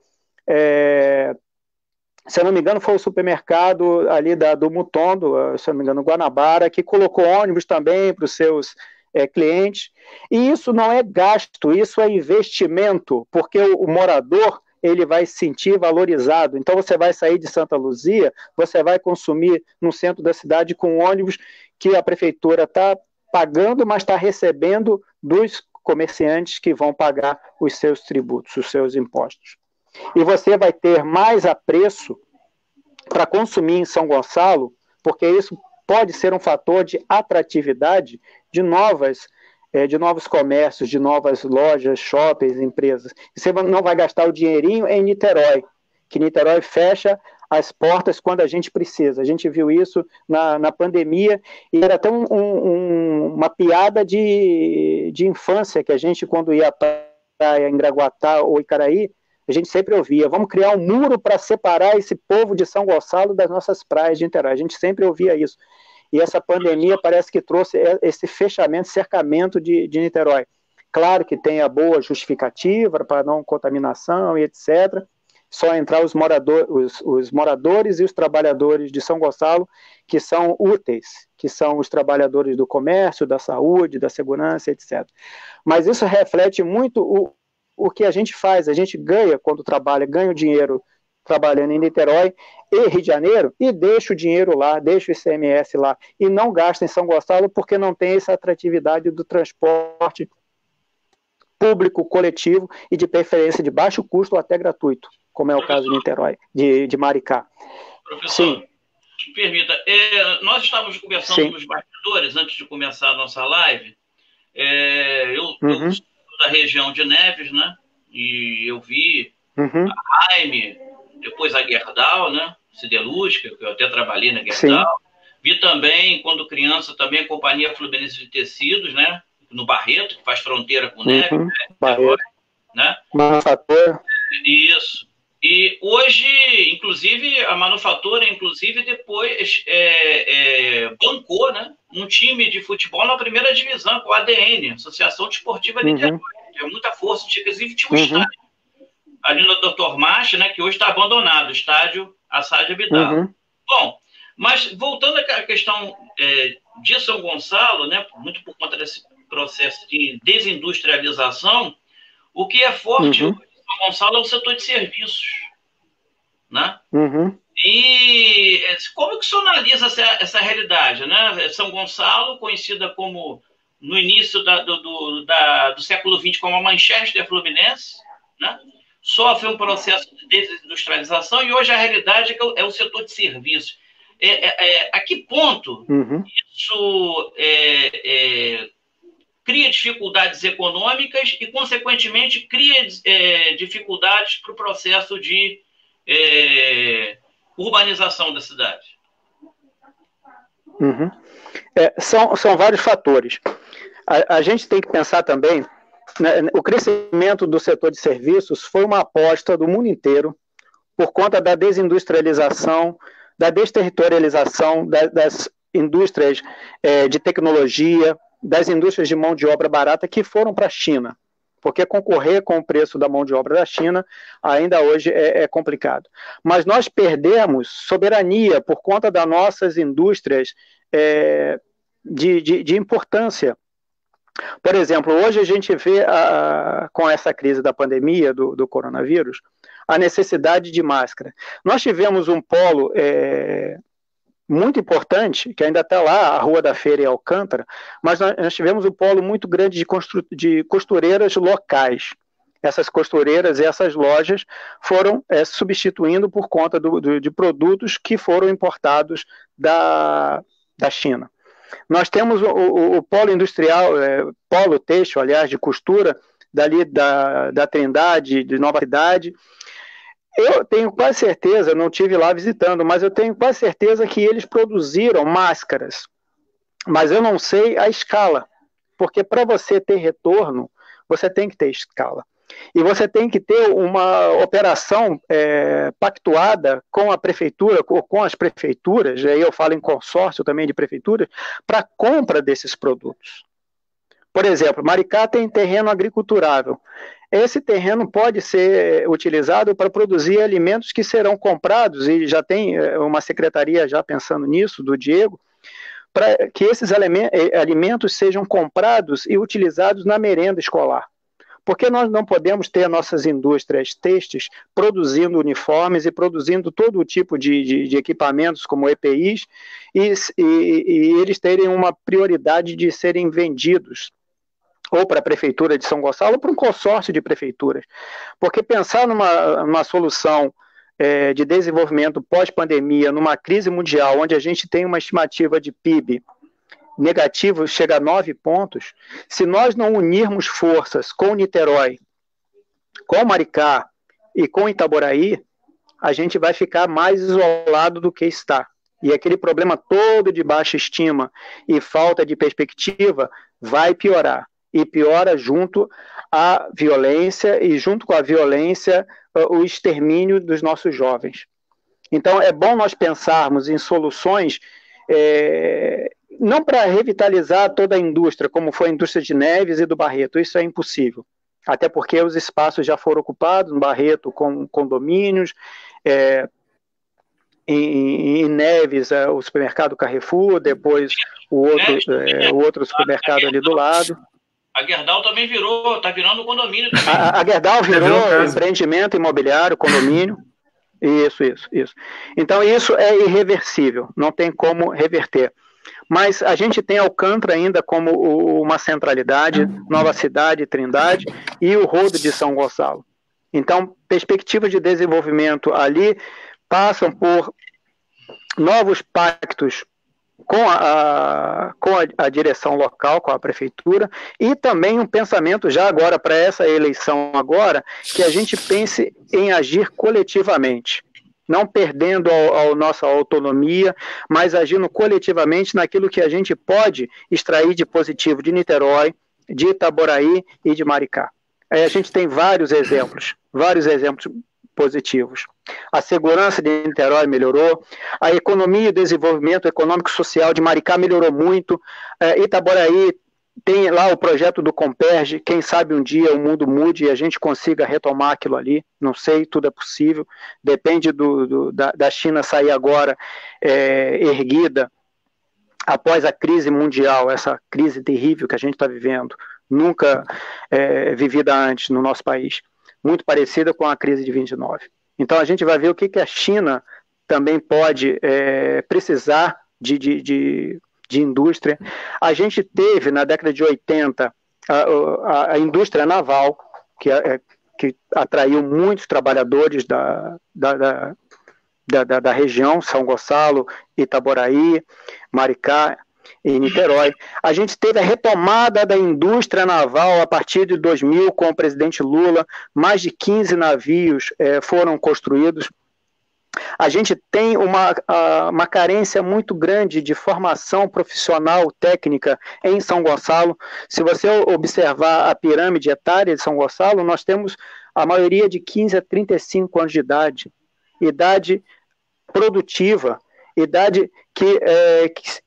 se eu não me engano, foi o supermercado ali do Mutondo, se eu não me engano, Guanabara, que colocou ônibus também para os seus clientes. E isso não é gasto, isso é investimento, porque o morador ele vai se sentir valorizado. Então você vai sair de Santa Luzia, você vai consumir no centro da cidade com ônibus que a prefeitura está pagando, mas está recebendo dos comerciantes que vão pagar os seus tributos, os seus impostos. E você vai ter mais apreço para consumir em São Gonçalo, porque isso pode ser um fator de atratividade de novos comércios, de novas lojas, shoppings, empresas. E você não vai gastar o dinheirinho em Niterói, que Niterói fecha as portas quando a gente precisa. A gente viu isso na pandemia, e era até uma piada de infância, que a gente, quando ia para praia em Graguatá ou Icaraí, a gente sempre ouvia: vamos criar um muro para separar esse povo de São Gonçalo das nossas praias de Niterói. A gente sempre ouvia isso. E essa pandemia parece que trouxe esse fechamento, cercamento de Niterói. Claro que tem a boa justificativa para não contaminação e etc. Só entrar os moradores e os trabalhadores de São Gonçalo, que são úteis, que são os trabalhadores do comércio, da saúde, da segurança, etc. Mas isso reflete muito o que a gente faz. A gente ganha quando trabalha, ganha o dinheiro trabalhando em Niterói e Rio de Janeiro, e deixa o dinheiro lá, deixa o ICMS lá, e não gasta em São Gonçalo, porque não tem essa atratividade do transporte público, coletivo, e de preferência de baixo custo ou até gratuito, como é o caso de Niterói, de Maricá. Professor, sim, permita, nós estávamos conversando com os bastidores antes de começar a nossa live. Eu sou da região de Neves, né? E eu vi a Jaime, depois a Gerdau, né? Siderúrgica, que eu até trabalhei na Gerdau. Sim. Vi também, quando criança, também a Companhia Fluminense de Tecidos, né? No Barreto, que faz fronteira com Neves. Né? Barreto. Né? Manufatura. Isso. E hoje, inclusive, a Manufatura, depois bancou, né? Um time de futebol na primeira divisão, com a ADN, Associação Desportiva Niterói. Tinha muita força, inclusive tinha um estádio. ali no Dr. Marcha, né, que hoje está abandonado, o estádio Assad Abdala. Uhum. Bom, mas voltando à questão de São Gonçalo, né, muito por conta desse processo de desindustrialização, o que é forte em São Gonçalo é o setor de serviços, né? Uhum. E como que o senhor analisa essa realidade, né? São Gonçalo, conhecida como, no início do século XX, como a Manchester Fluminense, né? Sofre um processo de desindustrialização e hoje a realidade é o setor de serviços. A que ponto isso cria dificuldades econômicas e, consequentemente, cria dificuldades para o processo de urbanização da cidade? São vários fatores. A gente tem que pensar também, né, o crescimento do setor de serviços foi uma aposta do mundo inteiro por conta da desindustrialização, da desterritorialização das indústrias de tecnologia, das indústrias de mão de obra barata que foram para a China, porque concorrer com o preço da mão de obra da China ainda hoje é complicado. Mas nós perdemos soberania por conta das nossas indústrias de importância. Por exemplo, hoje a gente vê, com essa crise da pandemia, do coronavírus, a necessidade de máscara. Nós tivemos um polo muito importante, que ainda está lá, a Rua da Feira em Alcântara, mas nós tivemos um polo muito grande de costureiras locais. Essas costureiras e essas lojas foram substituindo por conta de produtos que foram importados da China. Nós temos o polo industrial, polo têxtil, aliás, de costura, dali da Trindade, de Nova Cidade. Eu tenho quase certeza, não estive lá visitando, mas eu tenho quase certeza que eles produziram máscaras. Mas eu não sei a escala, porque para você ter retorno, você tem que ter escala. E você tem que ter uma operação pactuada com a prefeitura, ou com as prefeituras, aí eu falo em consórcio também de prefeituras, para compra desses produtos. Por exemplo, Maricá tem terreno agriculturável. Esse terreno pode ser utilizado para produzir alimentos que serão comprados, e já tem uma secretaria já pensando nisso, do Diego, para que esses alimentos sejam comprados e utilizados na merenda escolar. Porque nós não podemos ter nossas indústrias têxteis produzindo uniformes e produzindo todo tipo de equipamentos como EPIs e eles terem uma prioridade de serem vendidos ou para a Prefeitura de São Gonçalo ou para um consórcio de prefeituras. Porque pensar numa solução de desenvolvimento pós-pandemia, numa crise mundial, onde a gente tem uma estimativa de PIB negativo, chega a 9 pontos, se nós não unirmos forças com Niterói, com Maricá e com Itaboraí, a gente vai ficar mais isolado do que está. E aquele problema todo de baixa estima e falta de perspectiva vai piorar. E piora junto à violência e junto com a violência o extermínio dos nossos jovens. Então é bom nós pensarmos em soluções não para revitalizar toda a indústria, como foi a indústria de Neves e do Barreto, isso é impossível. Até porque os espaços já foram ocupados, no Barreto com condomínios, em Neves o supermercado Carrefour, depois o outro supermercado ali do lado. A Gerdau também está virando um condomínio também. A Gerdau virou empreendimento imobiliário, condomínio. Isso. Então isso é irreversível, não tem como reverter. Mas a gente tem Alcântara ainda como uma centralidade, Nova Cidade, Trindade e o Rodo de São Gonçalo. Então, perspectivas de desenvolvimento ali passam por novos pactos com a direção local, com a prefeitura, e também um pensamento já agora para essa eleição agora, que a gente pense em agir coletivamente. Não perdendo a nossa autonomia, mas agindo coletivamente naquilo que a gente pode extrair de positivo de Niterói, de Itaboraí e de Maricá. Aí a gente tem vários exemplos positivos. A segurança de Niterói melhorou, a economia e o desenvolvimento econômico-social de Maricá melhorou muito, Itaboraí tem lá o projeto do Comperj, quem sabe um dia o mundo mude e a gente consiga retomar aquilo ali, não sei, tudo é possível, depende da China sair agora erguida após a crise mundial, essa crise terrível que a gente está vivendo, nunca vivida antes no nosso país, muito parecida com a crise de 29. Então a gente vai ver o que a China também pode precisar de indústria. A gente teve, na década de 80, a indústria naval, que atraiu muitos trabalhadores da região, São Gonçalo, Itaboraí, Maricá e Niterói. A gente teve a retomada da indústria naval a partir de 2000, com o presidente Lula, mais de 15 navios foram construídos. A gente tem uma carência muito grande de formação profissional, técnica em São Gonçalo. Se você observar a pirâmide etária de São Gonçalo, nós temos a maioria de 15 a 35 anos de idade produtiva, idade que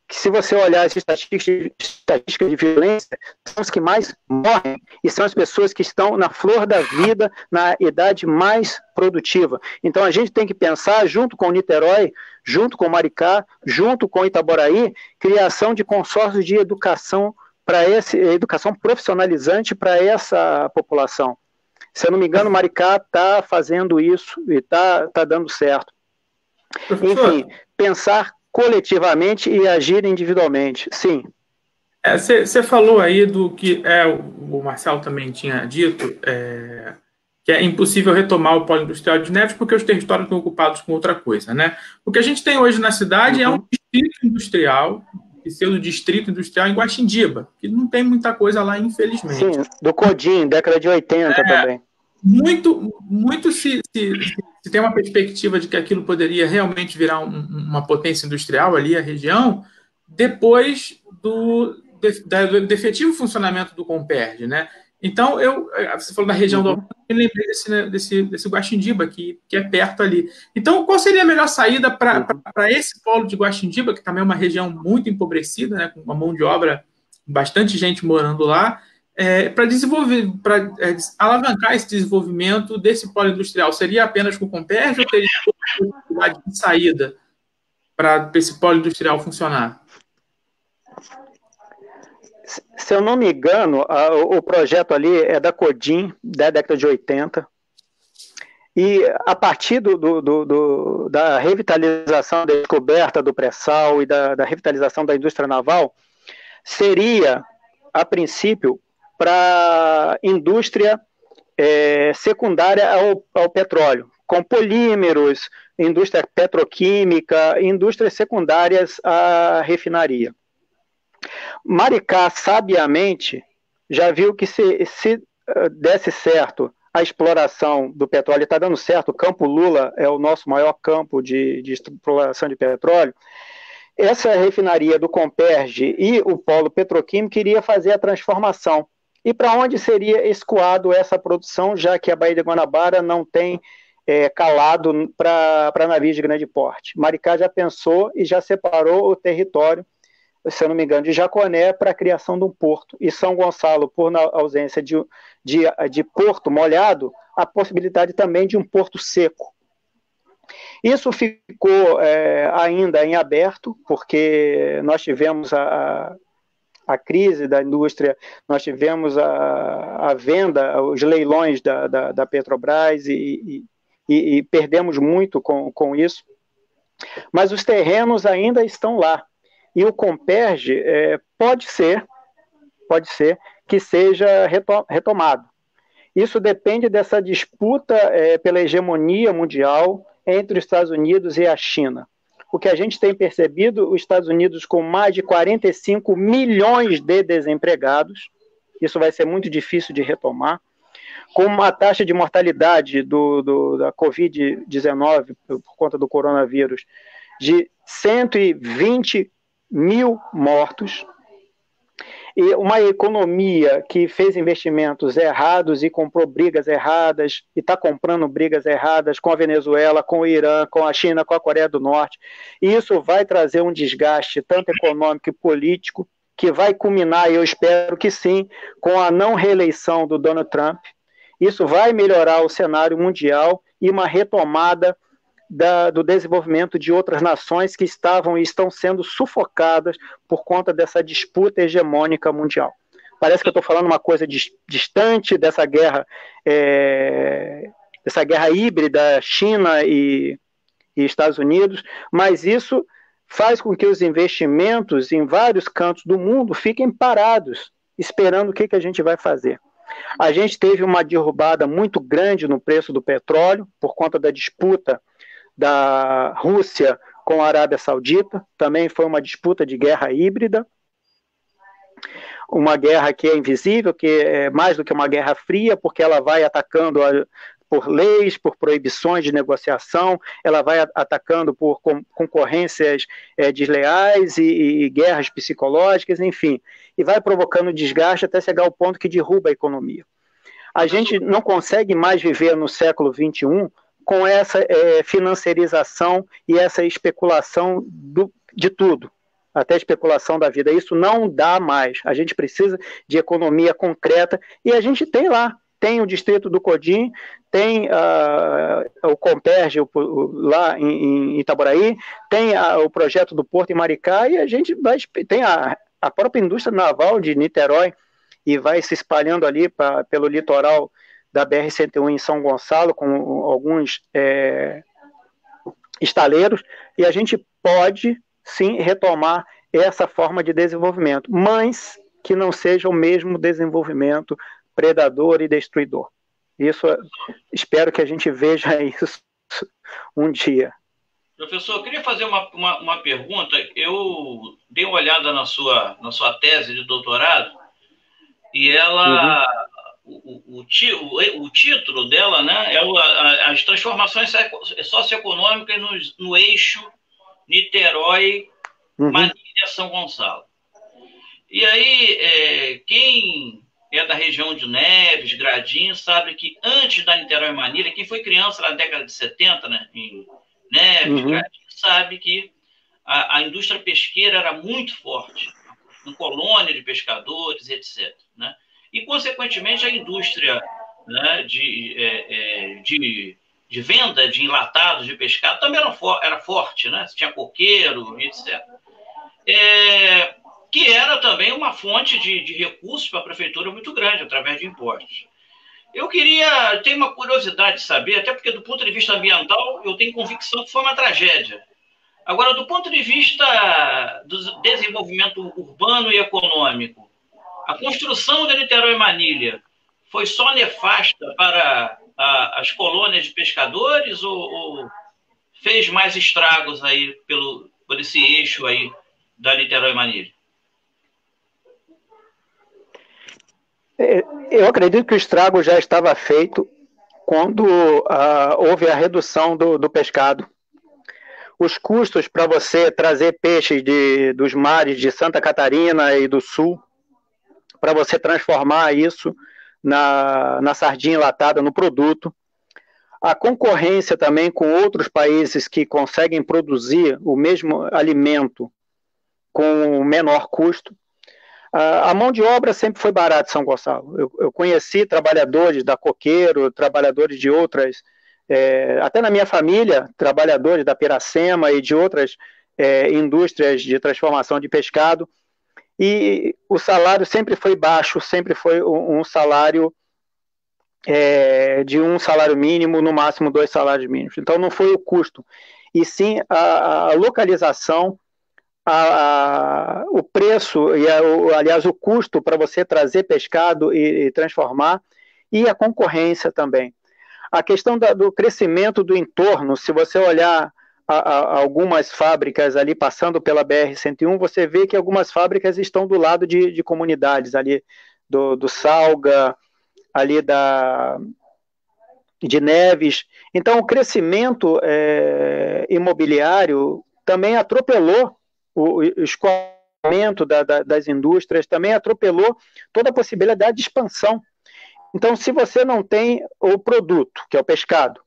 se você olhar as estatísticas de violência, são os que mais morrem e são as pessoas que estão na flor da vida, na idade mais produtiva. Então a gente tem que pensar, junto com Niterói, junto com Maricá, junto com Itaboraí, criação de consórcios de educação educação profissionalizante para essa população. Se eu não me engano, Maricá está fazendo isso e está dando certo. Professor, enfim, pensar coletivamente e agir individualmente, sim. Você falou aí do que o Marcelo também tinha dito, que é impossível retomar o polo industrial de Neves porque os territórios estão ocupados com outra coisa, né? O que a gente tem hoje na cidade é um distrito industrial, pseudo-distrito industrial em Guaxindiba, que não tem muita coisa lá, infelizmente. Sim, do Codim, década de 80 também. Muito se tem uma perspectiva de que aquilo poderia realmente virar uma potência industrial ali, a região, depois do efetivo funcionamento do Comperj, né? Então, você falou da região do Alto, eu lembrei desse Guaxindiba, que é perto ali. Então, qual seria a melhor saída para esse polo de Guaxindiba, que também é uma região muito empobrecida, né, com uma mão de obra, bastante gente morando lá, para alavancar esse desenvolvimento desse polo industrial? Seria apenas com o Comperj ou teria possibilidade de saída para esse polo industrial funcionar? Se eu não me engano, o projeto ali é da Codim, da década de 80, e a partir da revitalização da descoberta do pré-sal e da revitalização da indústria naval, seria, a princípio, para indústria secundária ao petróleo, com polímeros, indústria petroquímica, indústrias secundárias à refinaria. Maricá, sabiamente, já viu que se desse certo a exploração do petróleo, está dando certo, o Campo Lula é o nosso maior campo de exploração de petróleo, essa refinaria do Comperj e o polo petroquímico iria fazer a transformação. E para onde seria escoado essa produção, já que a Baía de Guanabara não tem calado para navios de grande porte? Maricá já pensou e já separou o território, se eu não me engano, de Jaconé para a criação de um porto. E São Gonçalo, por ausência de porto molhado, a possibilidade também de um porto seco. Isso ficou ainda em aberto, porque nós tivemos a crise da indústria, nós tivemos a venda, os leilões da Petrobras e perdemos muito com isso. Mas os terrenos ainda estão lá. E o Comperj pode ser que seja retomado. Isso depende dessa disputa pela hegemonia mundial entre os Estados Unidos e a China. O que a gente tem percebido, os Estados Unidos com mais de 45 milhões de desempregados, isso vai ser muito difícil de retomar, com uma taxa de mortalidade da Covid-19, por conta do coronavírus, de 120 mil mortos, e uma economia que fez investimentos errados e comprou brigas erradas, e está comprando brigas erradas com a Venezuela, com o Irã, com a China, com a Coreia do Norte. E isso vai trazer um desgaste tanto econômico e político que vai culminar, e eu espero que sim, com a não reeleição do Donald Trump. Isso vai melhorar o cenário mundial e uma retomada do desenvolvimento de outras nações que estavam e estão sendo sufocadas por conta dessa disputa hegemônica mundial. Parece que eu estou falando uma coisa distante dessa guerra híbrida China e Estados Unidos, mas isso faz com que os investimentos em vários cantos do mundo fiquem parados, esperando o que a gente vai fazer. A gente teve uma derrubada muito grande no preço do petróleo, por conta da disputa da Rússia com a Arábia Saudita, também foi uma disputa de guerra híbrida, uma guerra que é invisível, que é mais do que uma guerra fria, porque ela vai atacando por leis, por proibições de negociação, ela vai atacando por concorrências desleais e guerras psicológicas, enfim, e vai provocando desgaste até chegar ao ponto que derruba a economia. A gente não consegue mais viver no século XXI com essa financiarização e essa especulação de tudo, até a especulação da vida. Isso não dá mais. A gente precisa de economia concreta e a gente tem lá. Tem o distrito do Codim, tem o Comperge lá em Itaboraí, tem o projeto do Porto em Maricá e a gente tem a própria indústria naval de Niterói e vai se espalhando ali pelo litoral da BR-101 em São Gonçalo, com alguns estaleiros, e a gente pode, sim, retomar essa forma de desenvolvimento, mas que não seja o mesmo desenvolvimento predador e destruidor. Isso, espero que a gente veja isso um dia. Professor, eu queria fazer uma pergunta. Eu dei uma olhada na sua tese de doutorado, e ela... O título dela, né, é as transformações socioeconômicas no eixo Niterói, Manilha, São Gonçalo. E aí, quem é da região de Neves, Gradinho, sabe que antes da Niterói Manilha, quem foi criança na década de 70, né, em Neves, Gradinho, sabe que a indústria pesqueira era muito forte, em colônia de pescadores, etc., né? E, consequentemente, a indústria, né, de venda de enlatados de pescado também era forte, né? Tinha coqueiro, etc. Que era também uma fonte de recursos para a prefeitura muito grande, através de impostos. Tenho uma curiosidade de saber, até porque, do ponto de vista ambiental, eu tenho convicção que foi uma tragédia. Agora, do ponto de vista do desenvolvimento urbano e econômico, a construção da Niterói Manilha foi só nefasta para as colônias de pescadores ou fez mais estragos aí por esse eixo aí da Niterói Manilha? Eu acredito que o estrago já estava feito quando houve a redução do pescado. Os custos para você trazer peixes dos mares de Santa Catarina e do Sul, para você transformar isso na sardinha enlatada, no produto. A concorrência também com outros países que conseguem produzir o mesmo alimento com menor custo. A mão de obra sempre foi barata em São Gonçalo. Eu conheci trabalhadores da Coqueiro, trabalhadores de outras, até na minha família, trabalhadores da Piracema e de outras indústrias de transformação de pescado, e o salário sempre foi baixo, sempre foi um salário de um salário mínimo, no máximo 2 salários mínimos. Então não foi o custo, e sim a localização, o preço, e aliás o custo para você trazer pescado e transformar, e a concorrência também. A questão do crescimento do entorno, se você olhar algumas fábricas ali passando pela BR-101, você vê que algumas fábricas estão do lado de comunidades ali do Salga, ali de Neves. Então o crescimento imobiliário também atropelou o escoamento das indústrias, também atropelou toda a possibilidade de expansão. Então, se você não tem o produto, que é o pescado,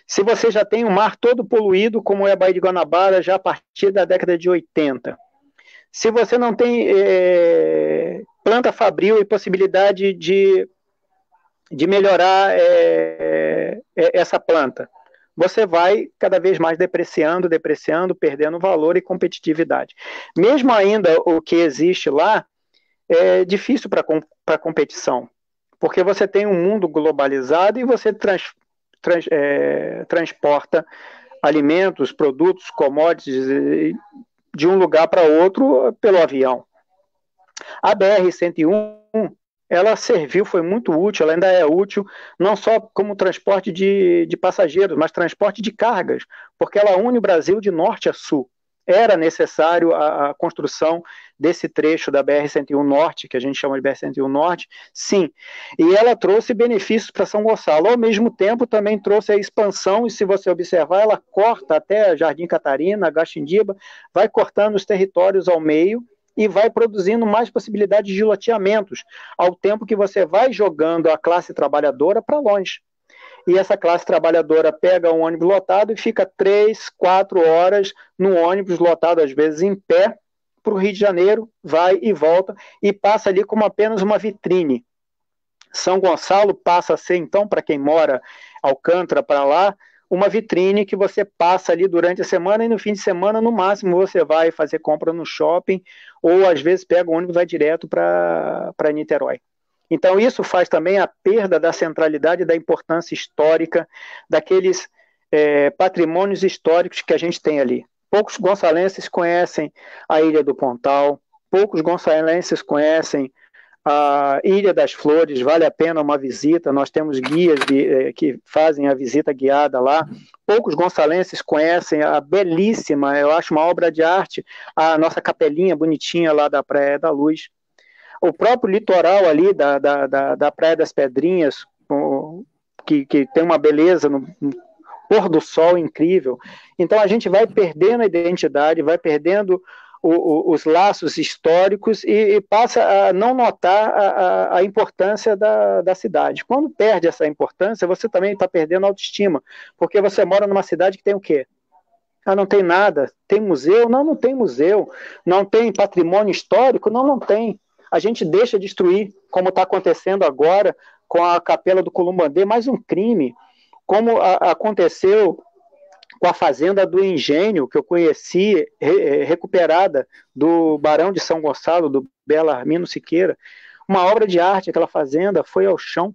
se você já tem o mar todo poluído, como é a Baía de Guanabara, já a partir da década de 80, se você não tem planta fabril e possibilidade de melhorar essa planta, você vai cada vez mais depreciando, perdendo valor e competitividade. Mesmo ainda o que existe lá é difícil para competição, porque você tem um mundo globalizado e você transporta alimentos, produtos, commodities de um lugar para outro pelo avião. A BR-101, ela serviu, foi muito útil, ela ainda é útil, não só como transporte de passageiros, mas transporte de cargas, porque ela une o Brasil de norte a sul. Era necessário a construção desse trecho da BR-101 Norte, que a gente chama de BR-101 Norte, sim. E ela trouxe benefícios para São Gonçalo. Ao mesmo tempo, também trouxe a expansão, e se você observar, ela corta até Jardim Catarina, Gaxindiba, vai cortando os territórios ao meio, e vai produzindo mais possibilidades de loteamentos, ao tempo que você vai jogando a classe trabalhadora para longe. E essa classe trabalhadora pega um ônibus lotado e fica 3, 4 horas no ônibus lotado, às vezes em pé, para o Rio de Janeiro, vai e volta, e passa ali como apenas uma vitrine. São Gonçalo passa a ser, então, para quem mora Alcântara para lá, uma vitrine que você passa ali durante a semana e no fim de semana, no máximo, você vai fazer compra no shopping ou às vezes pega o ônibus e vai direto para Niterói. Então isso faz também a perda da centralidade, da importância histórica daqueles patrimônios históricos que a gente tem ali. Poucos gonçalenses conhecem a Ilha do Pontal, poucos gonçalenses conhecem a Ilha das Flores, vale a pena uma visita, nós temos guias que fazem a visita guiada lá. Poucos gonçalenses conhecem a belíssima, eu acho uma obra de arte, a nossa capelinha bonitinha lá da Praia da Luz. O próprio litoral ali da Praia das Pedrinhas, que tem uma beleza no pôr do sol incrível. Então a gente vai perdendo a identidade, vai perdendo os laços históricos e passa a não notar a importância da cidade. Quando perde essa importância, você também está perdendo a autoestima, porque você mora numa cidade que tem o quê? Ah, não tem nada. Tem museu? Não, não tem museu. Não tem patrimônio histórico? Não, não tem. A gente deixa destruir, como está acontecendo agora com a Capela do Columbandê, mais um crime, como aconteceu com a Fazenda do Engenho, que eu conheci, recuperada do Barão de São Gonçalo, do Belarmino Siqueira. Uma obra de arte, aquela fazenda foi ao chão.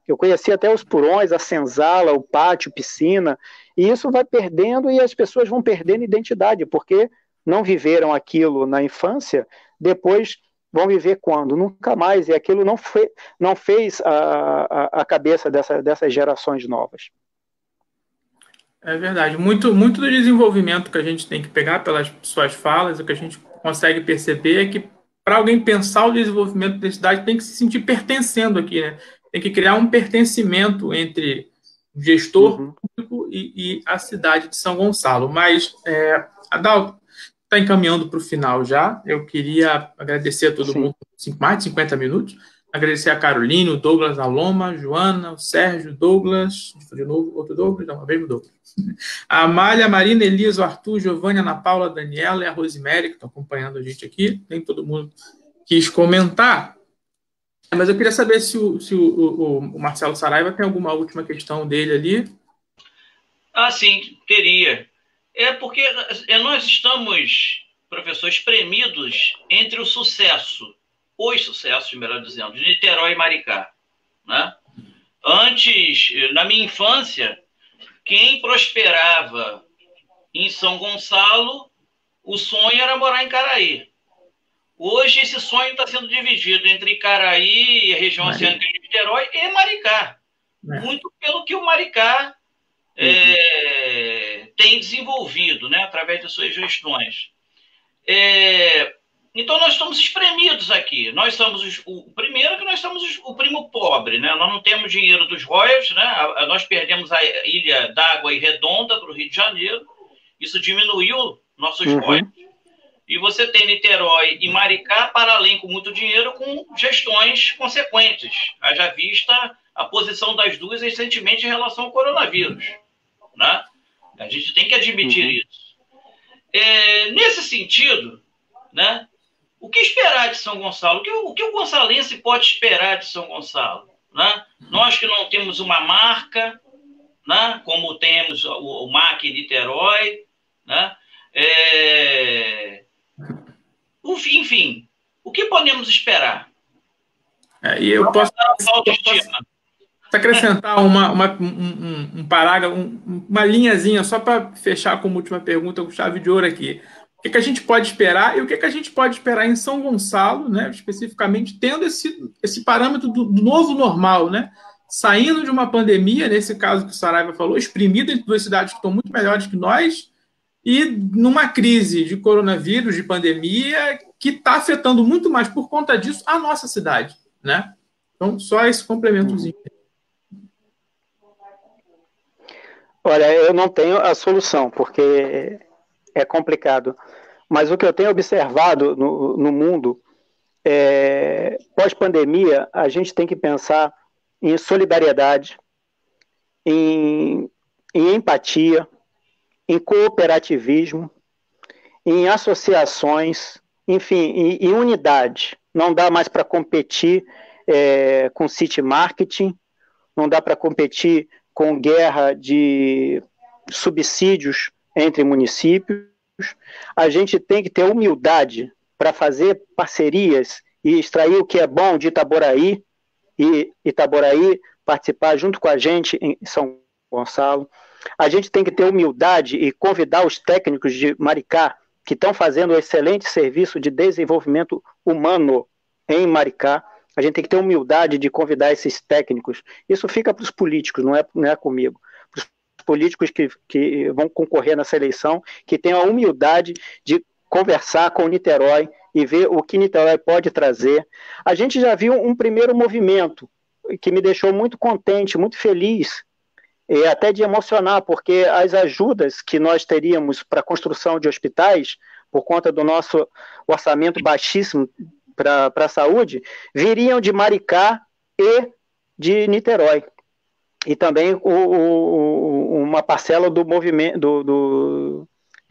Eu conheci até os purões, a senzala, o pátio, piscina, e isso vai perdendo e as pessoas vão perdendo identidade, porque não viveram aquilo na infância, depois vão viver quando? Nunca mais, e aquilo não fez a cabeça dessas gerações novas. É verdade. Muito do desenvolvimento que a gente tem que pegar pelas suas falas, o que a gente consegue perceber é que para alguém pensar o desenvolvimento da cidade tem que se sentir pertencendo aqui, né? Tem que criar um pertencimento entre o gestor público e a cidade de São Gonçalo. Mas, Adalto, está encaminhando para o final já. Eu queria agradecer a todo mundo por mais de 50 minutos. Agradecer a Carolina, o Douglas Aloma, Joana, o Sérgio, Douglas, de novo, outro Douglas, não, mesmo Douglas. A Amália, a Marina, Elisa, o Arthur, Giovanni, a Ana Paula, a Daniela e a Rosemary, que estão acompanhando a gente aqui. Nem todo mundo quis comentar. Mas eu queria saber se o Marcelo Saraiva tem alguma última questão dele ali. Ah, sim, teria. É porque nós estamos, professor, espremidos entre o sucesso, os sucessos, melhor dizendo, de Niterói e Maricá, né? Antes, na minha infância, quem prosperava em São Gonçalo, o sonho era morar em Caraí. Hoje, esse sonho está sendo dividido entre Caraí, a região oceânica de Niterói e Maricá. Muito pelo que o Maricá tem desenvolvido, né, através de suas gestões. Então, nós estamos espremidos aqui. Nós somos primeiro que nós somos o primo pobre, né? Nós não temos dinheiro dos royalties, né? Nós perdemos a ilha d'água e redonda para o Rio de Janeiro. Isso diminuiu nossos royalties. E você tem Niterói e Maricá, para além com muito dinheiro, com gestões consequentes. Haja vista a posição das duas recentemente em relação ao coronavírus, né? A gente tem que admitir isso. Nesse sentido, né, o que esperar de São Gonçalo? O que o gonçalense pode esperar de São Gonçalo? Né? Nós que não temos uma marca, né? Como temos o MAC em Niterói, né? Enfim, o que podemos esperar? E eu posso acrescentar um parágrafo, uma linhazinha, só para fechar como última pergunta com chave de ouro aqui. O que a gente pode esperar e o que a gente pode esperar em São Gonçalo, né, especificamente, tendo esse parâmetro do novo normal, né, saindo de uma pandemia, nesse caso que o Saraiva falou, exprimida entre duas cidades que estão muito melhores que nós, e numa crise de coronavírus, de pandemia, que está afetando muito mais por conta disso a nossa cidade, né? Então, só esse complementozinho. Olha, eu não tenho a solução, porque é complicado. Mas o que eu tenho observado no mundo, pós-pandemia, a gente tem que pensar em solidariedade, em empatia, em cooperativismo, em associações, enfim, em unidade. Não dá mais para competir com city marketing, não dá para competir com guerra de subsídios entre municípios. A gente tem que ter humildade para fazer parcerias e extrair o que é bom de Itaboraí, e Itaboraí participar junto com a gente em São Gonçalo. A gente tem que ter humildade e convidar os técnicos de Maricá, que estão fazendo um excelente serviço de desenvolvimento humano em Maricá. A gente tem que ter humildade de convidar esses técnicos. Isso fica para os políticos, não é comigo. Para os políticos que vão concorrer nessa eleição, que tenham a humildade de conversar com o Niterói e ver o que Niterói pode trazer. A gente já viu um primeiro movimento que me deixou muito contente, muito feliz, e até de emocionar, porque as ajudas que nós teríamos para a construção de hospitais, por conta do nosso orçamento baixíssimo para a saúde, viriam de Maricá e de Niterói. E também uma parcela do movimento do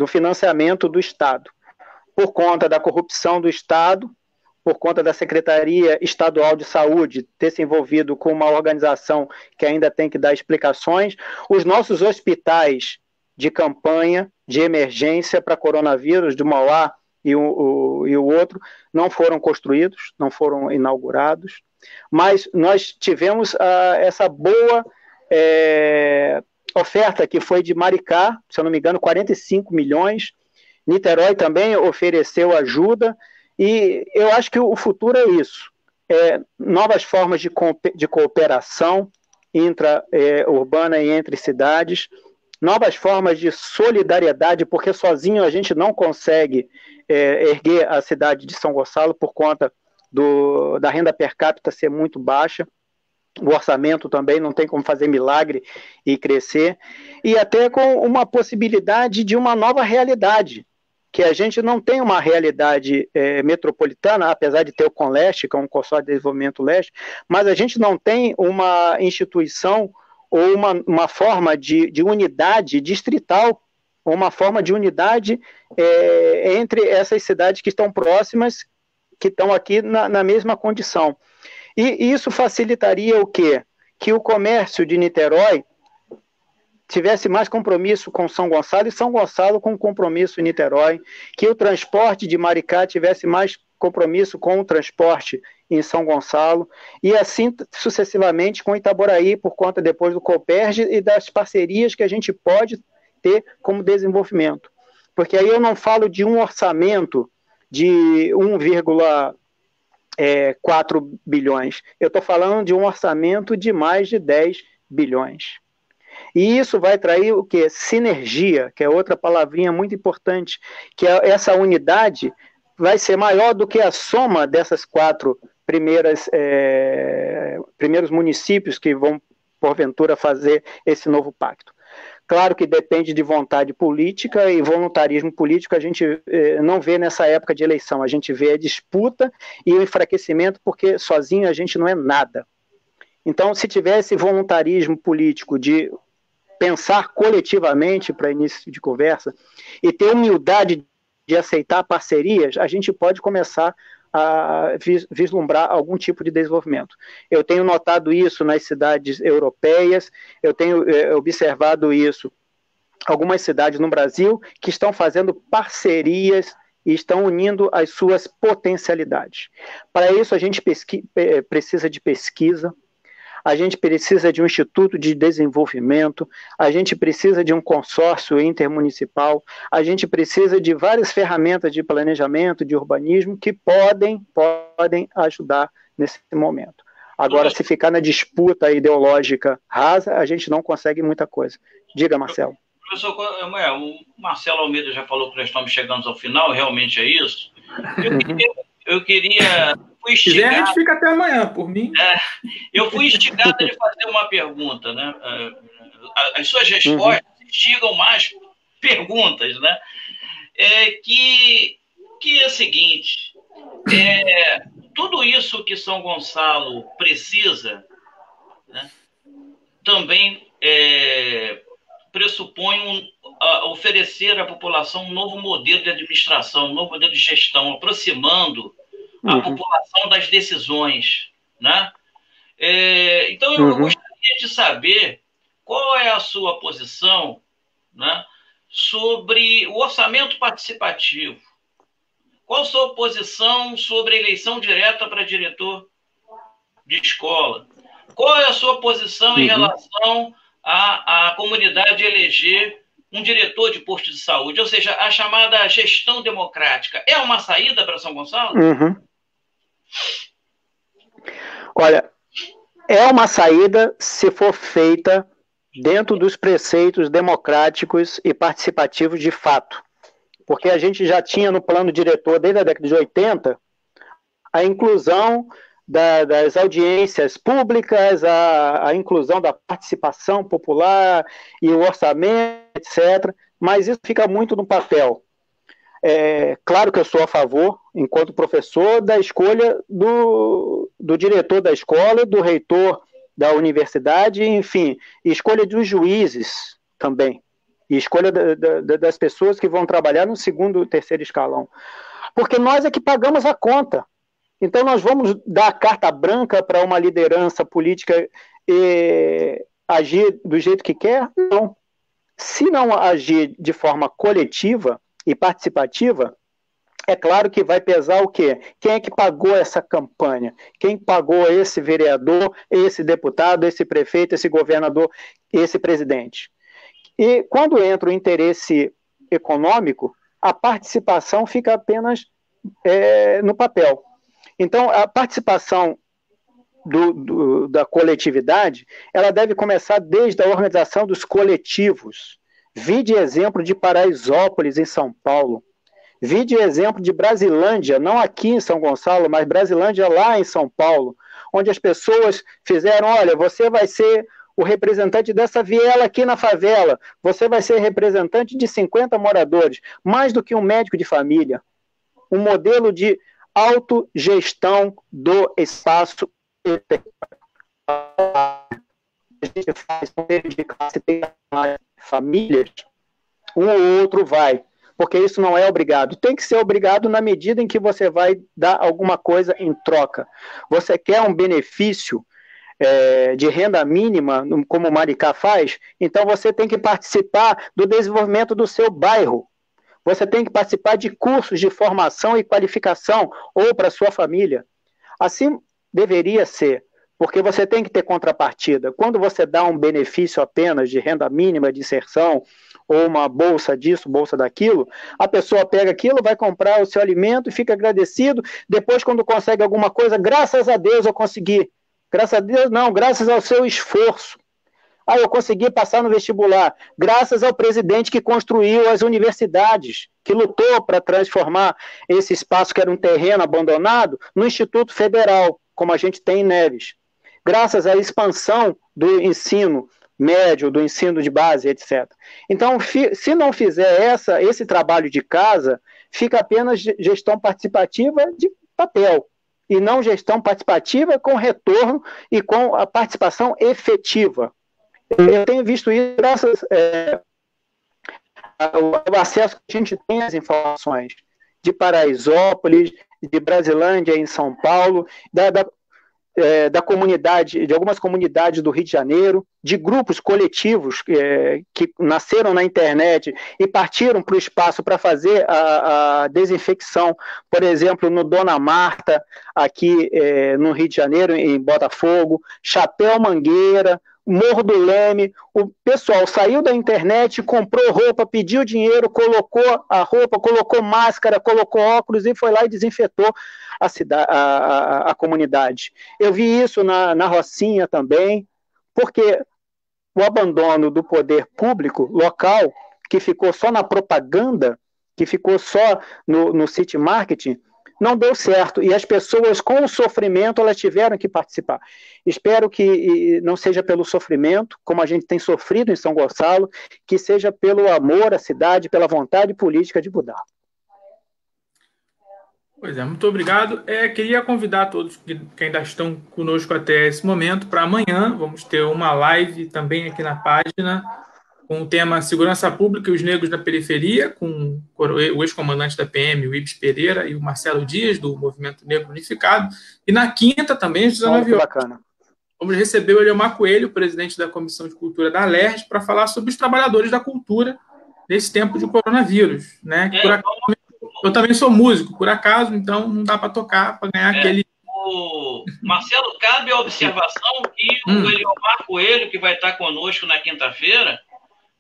financiamento do Estado. Por conta da corrupção do Estado, por conta da Secretaria Estadual de Saúde ter se envolvido com uma organização que ainda tem que dar explicações, os nossos hospitais de campanha, de emergência para coronavírus, de Mauá e o outro, não foram construídos, não foram inaugurados, mas nós tivemos essa boa oferta que foi de Maricá, se eu não me engano, 45 milhões, Niterói também ofereceu ajuda, e eu acho que o futuro é isso, novas formas de cooperação intra-urbana e entre cidades, novas formas de solidariedade, porque sozinho a gente não consegue erguer a cidade de São Gonçalo por conta da renda per capita ser muito baixa, o orçamento também não tem como fazer milagre e crescer, e até com uma possibilidade de uma nova realidade, que a gente não tem uma realidade metropolitana, apesar de ter o Conleste, que é um consórcio de desenvolvimento leste, mas a gente não tem uma instituição ou uma forma de unidade distrital, uma forma de unidade entre essas cidades que estão próximas, que estão aqui na mesma condição. E isso facilitaria o quê? Que o comércio de Niterói tivesse mais compromisso com São Gonçalo e São Gonçalo com compromisso em Niterói, que o transporte de Maricá tivesse mais compromisso com o transporte em São Gonçalo, e assim sucessivamente com Itaboraí, por conta depois do Cooperj e das parcerias que a gente pode ter como desenvolvimento. Porque aí eu não falo de um orçamento de 1,4 bilhões, eu estou falando de um orçamento de mais de 10 bilhões. E isso vai trazer o quê? Sinergia, que é outra palavrinha muito importante, que essa unidade vai ser maior do que a soma dessas quatro primeiros municípios que vão, porventura, fazer esse novo pacto. Claro que depende de vontade política, e voluntarismo político a gente não vê nessa época de eleição, a gente vê a disputa e o enfraquecimento, porque sozinho a gente não é nada. Então, se tivesse voluntarismo político de pensar coletivamente, para início de conversa, e ter humildade de aceitar parcerias, a gente pode começar a vislumbrar algum tipo de desenvolvimento. Eu tenho notado isso nas cidades europeias, eu tenho observado isso em algumas cidades no Brasil que estão fazendo parcerias e estão unindo as suas potencialidades. Para isso, a gente precisa de pesquisa, a gente precisa de um instituto de desenvolvimento, a gente precisa de um consórcio intermunicipal, a gente precisa de várias ferramentas de planejamento, de urbanismo, que podem ajudar nesse momento. Agora, se ficar na disputa ideológica rasa, a gente não consegue muita coisa. Diga, Marcelo. Professor, o Marcelo Almeida já falou que nós estamos chegando ao final, realmente é isso. Eu queria... Se quiser, a gente fica até amanhã, por mim. Eu fui instigado de fazer uma pergunta, né? As suas respostas instigam mais perguntas, né? Que é o seguinte, tudo isso que São Gonçalo precisa, né, também pressupõe oferecer à população um novo modelo de administração, um novo modelo de gestão, aproximando a população das decisões, né? Então, eu gostaria de saber qual é a sua posição, né, sobre o orçamento participativo. Qual a sua posição sobre a eleição direta para diretor de escola? Qual é a sua posição em relação à comunidade eleger um diretor de posto de saúde? Ou seja, a chamada gestão democrática. É uma saída para São Gonçalo? Olha, é uma saída se for feita dentro dos preceitos democráticos e participativos de fato. Porque a gente já tinha no plano diretor, desde a década de 80, a inclusão das audiências públicas, a inclusão da participação popular e o orçamento, etc. Mas isso fica muito no papel. Claro que eu sou a favor, enquanto professor, da escolha do diretor da escola, do reitor da universidade, enfim, e escolha dos juízes também, e escolha das pessoas que vão trabalhar no segundo, terceiro escalão. Porque nós é que pagamos a conta. Então nós vamos dar carta branca para uma liderança política e agir do jeito que quer? Não. Se não agir de forma coletiva e participativa, é claro que vai pesar o quê? Quem é que pagou essa campanha? Quem pagou esse vereador, esse deputado, esse prefeito, esse governador, esse presidente? E quando entra o interesse econômico, a participação fica apenas no papel. Então, a participação da coletividade, ela deve começar desde a organização dos coletivos. Vide exemplo de Paraisópolis, em São Paulo. Vide exemplo de Brasilândia, não aqui em São Gonçalo, mas Brasilândia lá em São Paulo, onde as pessoas fizeram, olha, você vai ser o representante dessa viela aqui na favela, você vai ser representante de 50 moradores, mais do que um médico de família. Um modelo de autogestão do espaço. A gente faz um de classe, tem famílias, um ou outro vai, porque isso não é obrigado. Tem que ser obrigado na medida em que você vai dar alguma coisa em troca. Você quer um benefício de renda mínima, como o Maricá faz, então você tem que participar do desenvolvimento do seu bairro. Você tem que participar de cursos de formação e qualificação, ou para sua família. Assim deveria ser, porque você tem que ter contrapartida. Quando você dá um benefício apenas de renda mínima, de inserção, ou uma bolsa disso, bolsa daquilo, a pessoa pega aquilo, vai comprar o seu alimento e fica agradecido. Depois, quando consegue alguma coisa, graças a Deus eu consegui. Graças a Deus não, graças ao seu esforço. Eu consegui passar no vestibular, graças ao presidente que construiu as universidades, que lutou para transformar esse espaço que era um terreno abandonado no Instituto Federal, como a gente tem em Neves. Graças à expansão do ensino médio, do ensino de base, etc. Então, se não fizer esse trabalho de casa, fica apenas gestão participativa de papel, e não gestão participativa com retorno e com a participação efetiva. Eu tenho visto isso graças o acesso que a gente tem às informações de Paraisópolis, de Brasilândia em São Paulo, da comunidade, de algumas comunidades do Rio de Janeiro, de grupos coletivos que nasceram na internet e partiram para o espaço para fazer a desinfecção, por exemplo, no Dona Marta, aqui no Rio de Janeiro, em Botafogo, Chapéu Mangueira, Morro do Leme. O pessoal saiu da internet, comprou roupa, pediu dinheiro, colocou a roupa, colocou máscara, colocou óculos e foi lá e desinfetou a comunidade. Eu vi isso na Rocinha também, porque o abandono do poder público local, que ficou só na propaganda, que ficou só no city marketing, não deu certo, e as pessoas com o sofrimento, elas tiveram que participar. Espero que não seja pelo sofrimento, como a gente tem sofrido em São Gonçalo, que seja pelo amor à cidade, pela vontade política de mudar. Pois é, muito obrigado. Queria convidar todos que ainda estão conosco até esse momento para amanhã. Vamos ter uma live também aqui na página com o tema Segurança Pública e os Negros na Periferia, com o ex-comandante da PM, o Ibs Pereira, e o Marcelo Dias, do Movimento Negro Unificado. E na quinta também, às 19 horas, vamos receber o Eliomar Coelho, presidente da Comissão de Cultura da Alerj, para falar sobre os trabalhadores da cultura nesse tempo de coronavírus. Né? Eu também sou músico, por acaso, então não dá para tocar, para ganhar aquele... Marcelo, cabe a observação que o Eliomar Coelho, que vai estar conosco na quinta-feira,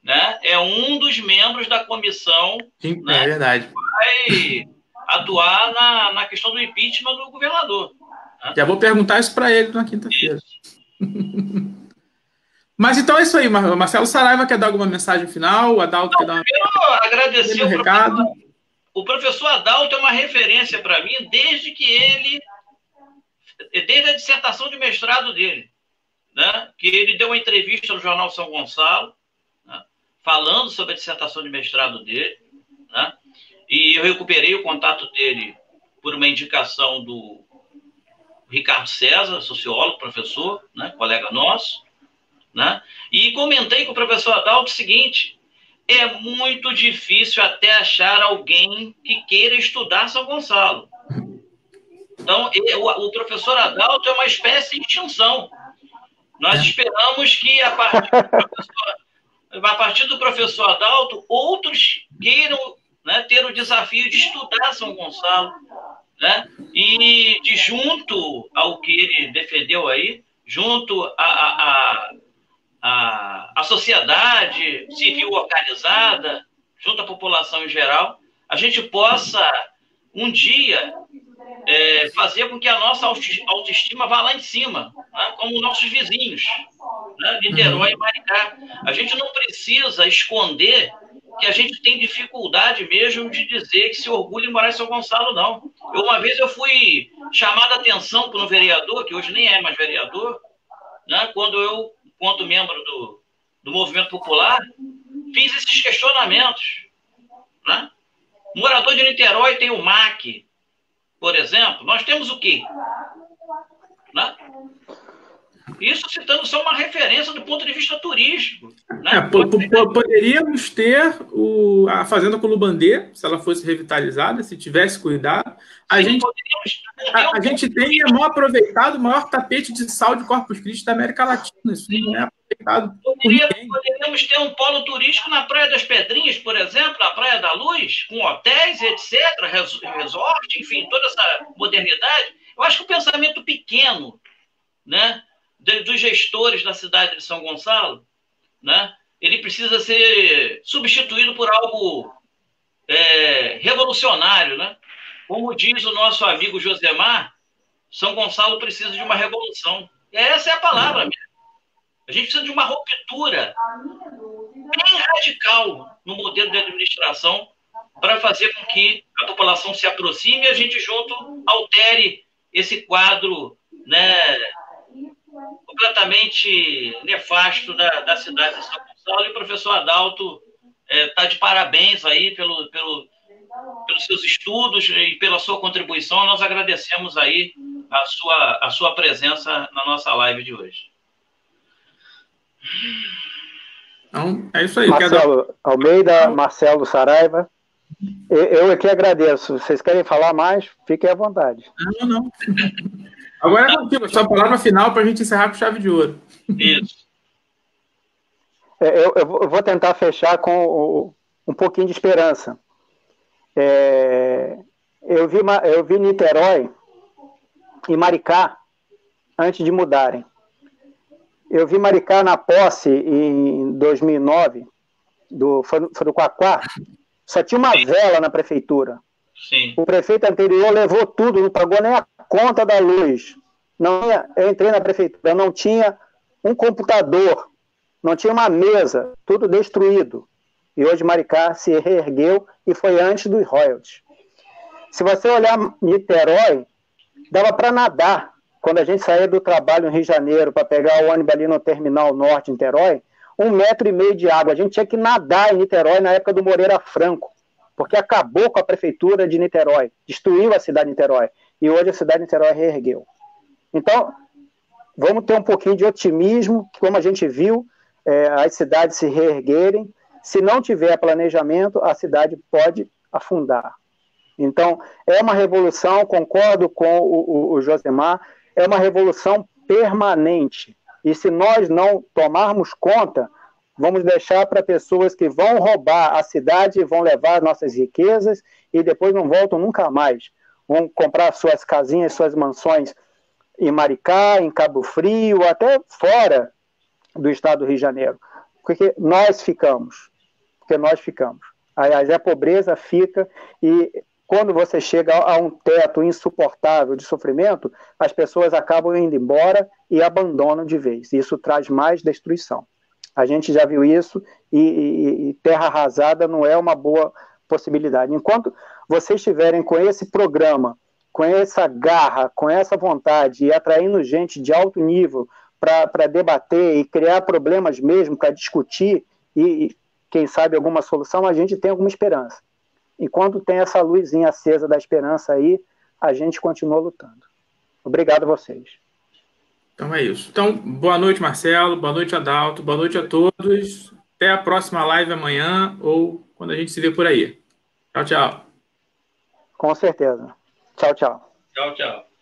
né, é um dos membros da comissão. Sim, né, é verdade. Que vai atuar na questão do impeachment do governador. Né? Já vou perguntar isso para ele na quinta-feira. Mas então é isso aí, Marcelo Saraiva quer dar alguma mensagem final? O Adalto quer dar primeiro, agradecer um recado. O professor Adalto é uma referência para mim desde a dissertação de mestrado dele, né? Que ele deu uma entrevista no Jornal São Gonçalo, né? Falando sobre a dissertação de mestrado dele, né? E eu recuperei o contato dele por uma indicação do Ricardo César, sociólogo, professor, né? Colega nosso, né? E comentei com o professor Adalto o seguinte: é muito difícil até achar alguém que queira estudar São Gonçalo. Então, o professor Adalto é uma espécie de extinção. Nós esperamos que, a partir do professor Adalto, outros queiram, né, ter o desafio de estudar São Gonçalo. Né? E junto ao que ele defendeu aí, junto a sociedade civil organizada, junto à população em geral, a gente possa, um dia, fazer com que a nossa autoestima vá lá em cima, né? Como nossos vizinhos, né? Niterói e Maricá. A gente não precisa esconder que a gente tem dificuldade mesmo de dizer que se orgulha em morar em São Gonçalo, não. Uma vez eu fui chamado a atenção por um vereador, que hoje nem é mais vereador, né? Quando eu, enquanto membro do Movimento Popular, fiz esses questionamentos. Né? Morador de Niterói tem o MAC, por exemplo. Nós temos o quê? Né? Isso citando só uma referência do ponto de vista turístico. Né? Poderíamos ter a Fazenda Culubandê, se ela fosse revitalizada, se tivesse cuidado. A gente tem mal aproveitado o maior tapete de sal de Corpus Christi da América Latina. Isso não é aproveitado por ninguém. Poderíamos ter um polo turístico na Praia das Pedrinhas, por exemplo, na Praia da Luz, com hotéis, etc., resort, enfim, toda essa modernidade. Eu acho que o pensamento pequeno, né, dos gestores da cidade de São Gonçalo, né, ele precisa ser substituído por algo revolucionário, né? Como diz o nosso amigo Josemar, São Gonçalo precisa de uma revolução. E essa é a palavra mesmo. A gente precisa de uma ruptura bem radical no modelo de administração para fazer com que a população se aproxime e a gente junto altere esse quadro, né, completamente nefasto da cidade de São Gonçalo. E o professor Adalto está de parabéns aí pelos seus estudos e pela sua contribuição. Nós agradecemos aí a sua presença na nossa live de hoje. Então, é isso aí. Marcelo Almeida, Marcelo Saraiva. Eu aqui agradeço. Vocês querem falar mais? Fiquem à vontade. Não. Agora é contigo, só a palavra final para a gente encerrar com chave de ouro. Isso. Eu vou tentar fechar com um pouquinho de esperança. Eu vi Niterói e Maricá antes de mudarem. Eu vi Maricá na posse em 2009, foi do Quaquá, só tinha uma vela na prefeitura. Sim. O prefeito anterior levou tudo, não pagou nem a conta da luz. Eu entrei na prefeitura, não tinha um computador, não tinha uma mesa, tudo destruído. E hoje Maricá se reergueu e foi antes dos royalties. Se você olhar Niterói, dava para nadar. Quando a gente saía do trabalho no Rio de Janeiro para pegar o ônibus ali no Terminal Norte, em Niterói, 1,5 metro de água. A gente tinha que nadar em Niterói na época do Moreira Franco, porque acabou com a prefeitura de Niterói, destruiu a cidade de Niterói. E hoje a cidade de Niterói reergueu. Então, vamos ter um pouquinho de otimismo, que como a gente viu, as cidades se reerguerem. Se não tiver planejamento, a cidade pode afundar. Então, é uma revolução, concordo com o Josemar, é uma revolução permanente. E se nós não tomarmos conta, vamos deixar para pessoas que vão roubar a cidade, vão levar nossas riquezas e depois não voltam nunca mais. Vão comprar suas casinhas, suas mansões em Maricá, em Cabo Frio, até fora do estado do Rio de Janeiro. Porque nós ficamos. A pobreza fica e quando você chega a um teto insuportável de sofrimento, as pessoas acabam indo embora e abandonam de vez. Isso traz mais destruição. A gente já viu isso e terra arrasada não é uma boa possibilidade. Enquanto vocês estiverem com esse programa, com essa garra, com essa vontade e atraindo gente de alto nível para debater e criar problemas mesmo, para discutir e, quem sabe, alguma solução, a gente tem alguma esperança. Enquanto tem essa luzinha acesa da esperança aí, a gente continua lutando. Obrigado a vocês. Então é isso. Então, boa noite, Marcelo. Boa noite, Adalto. Boa noite a todos. Até a próxima live amanhã ou quando a gente se vê por aí. Tchau, tchau. Com certeza. Tchau, tchau. Tchau, tchau.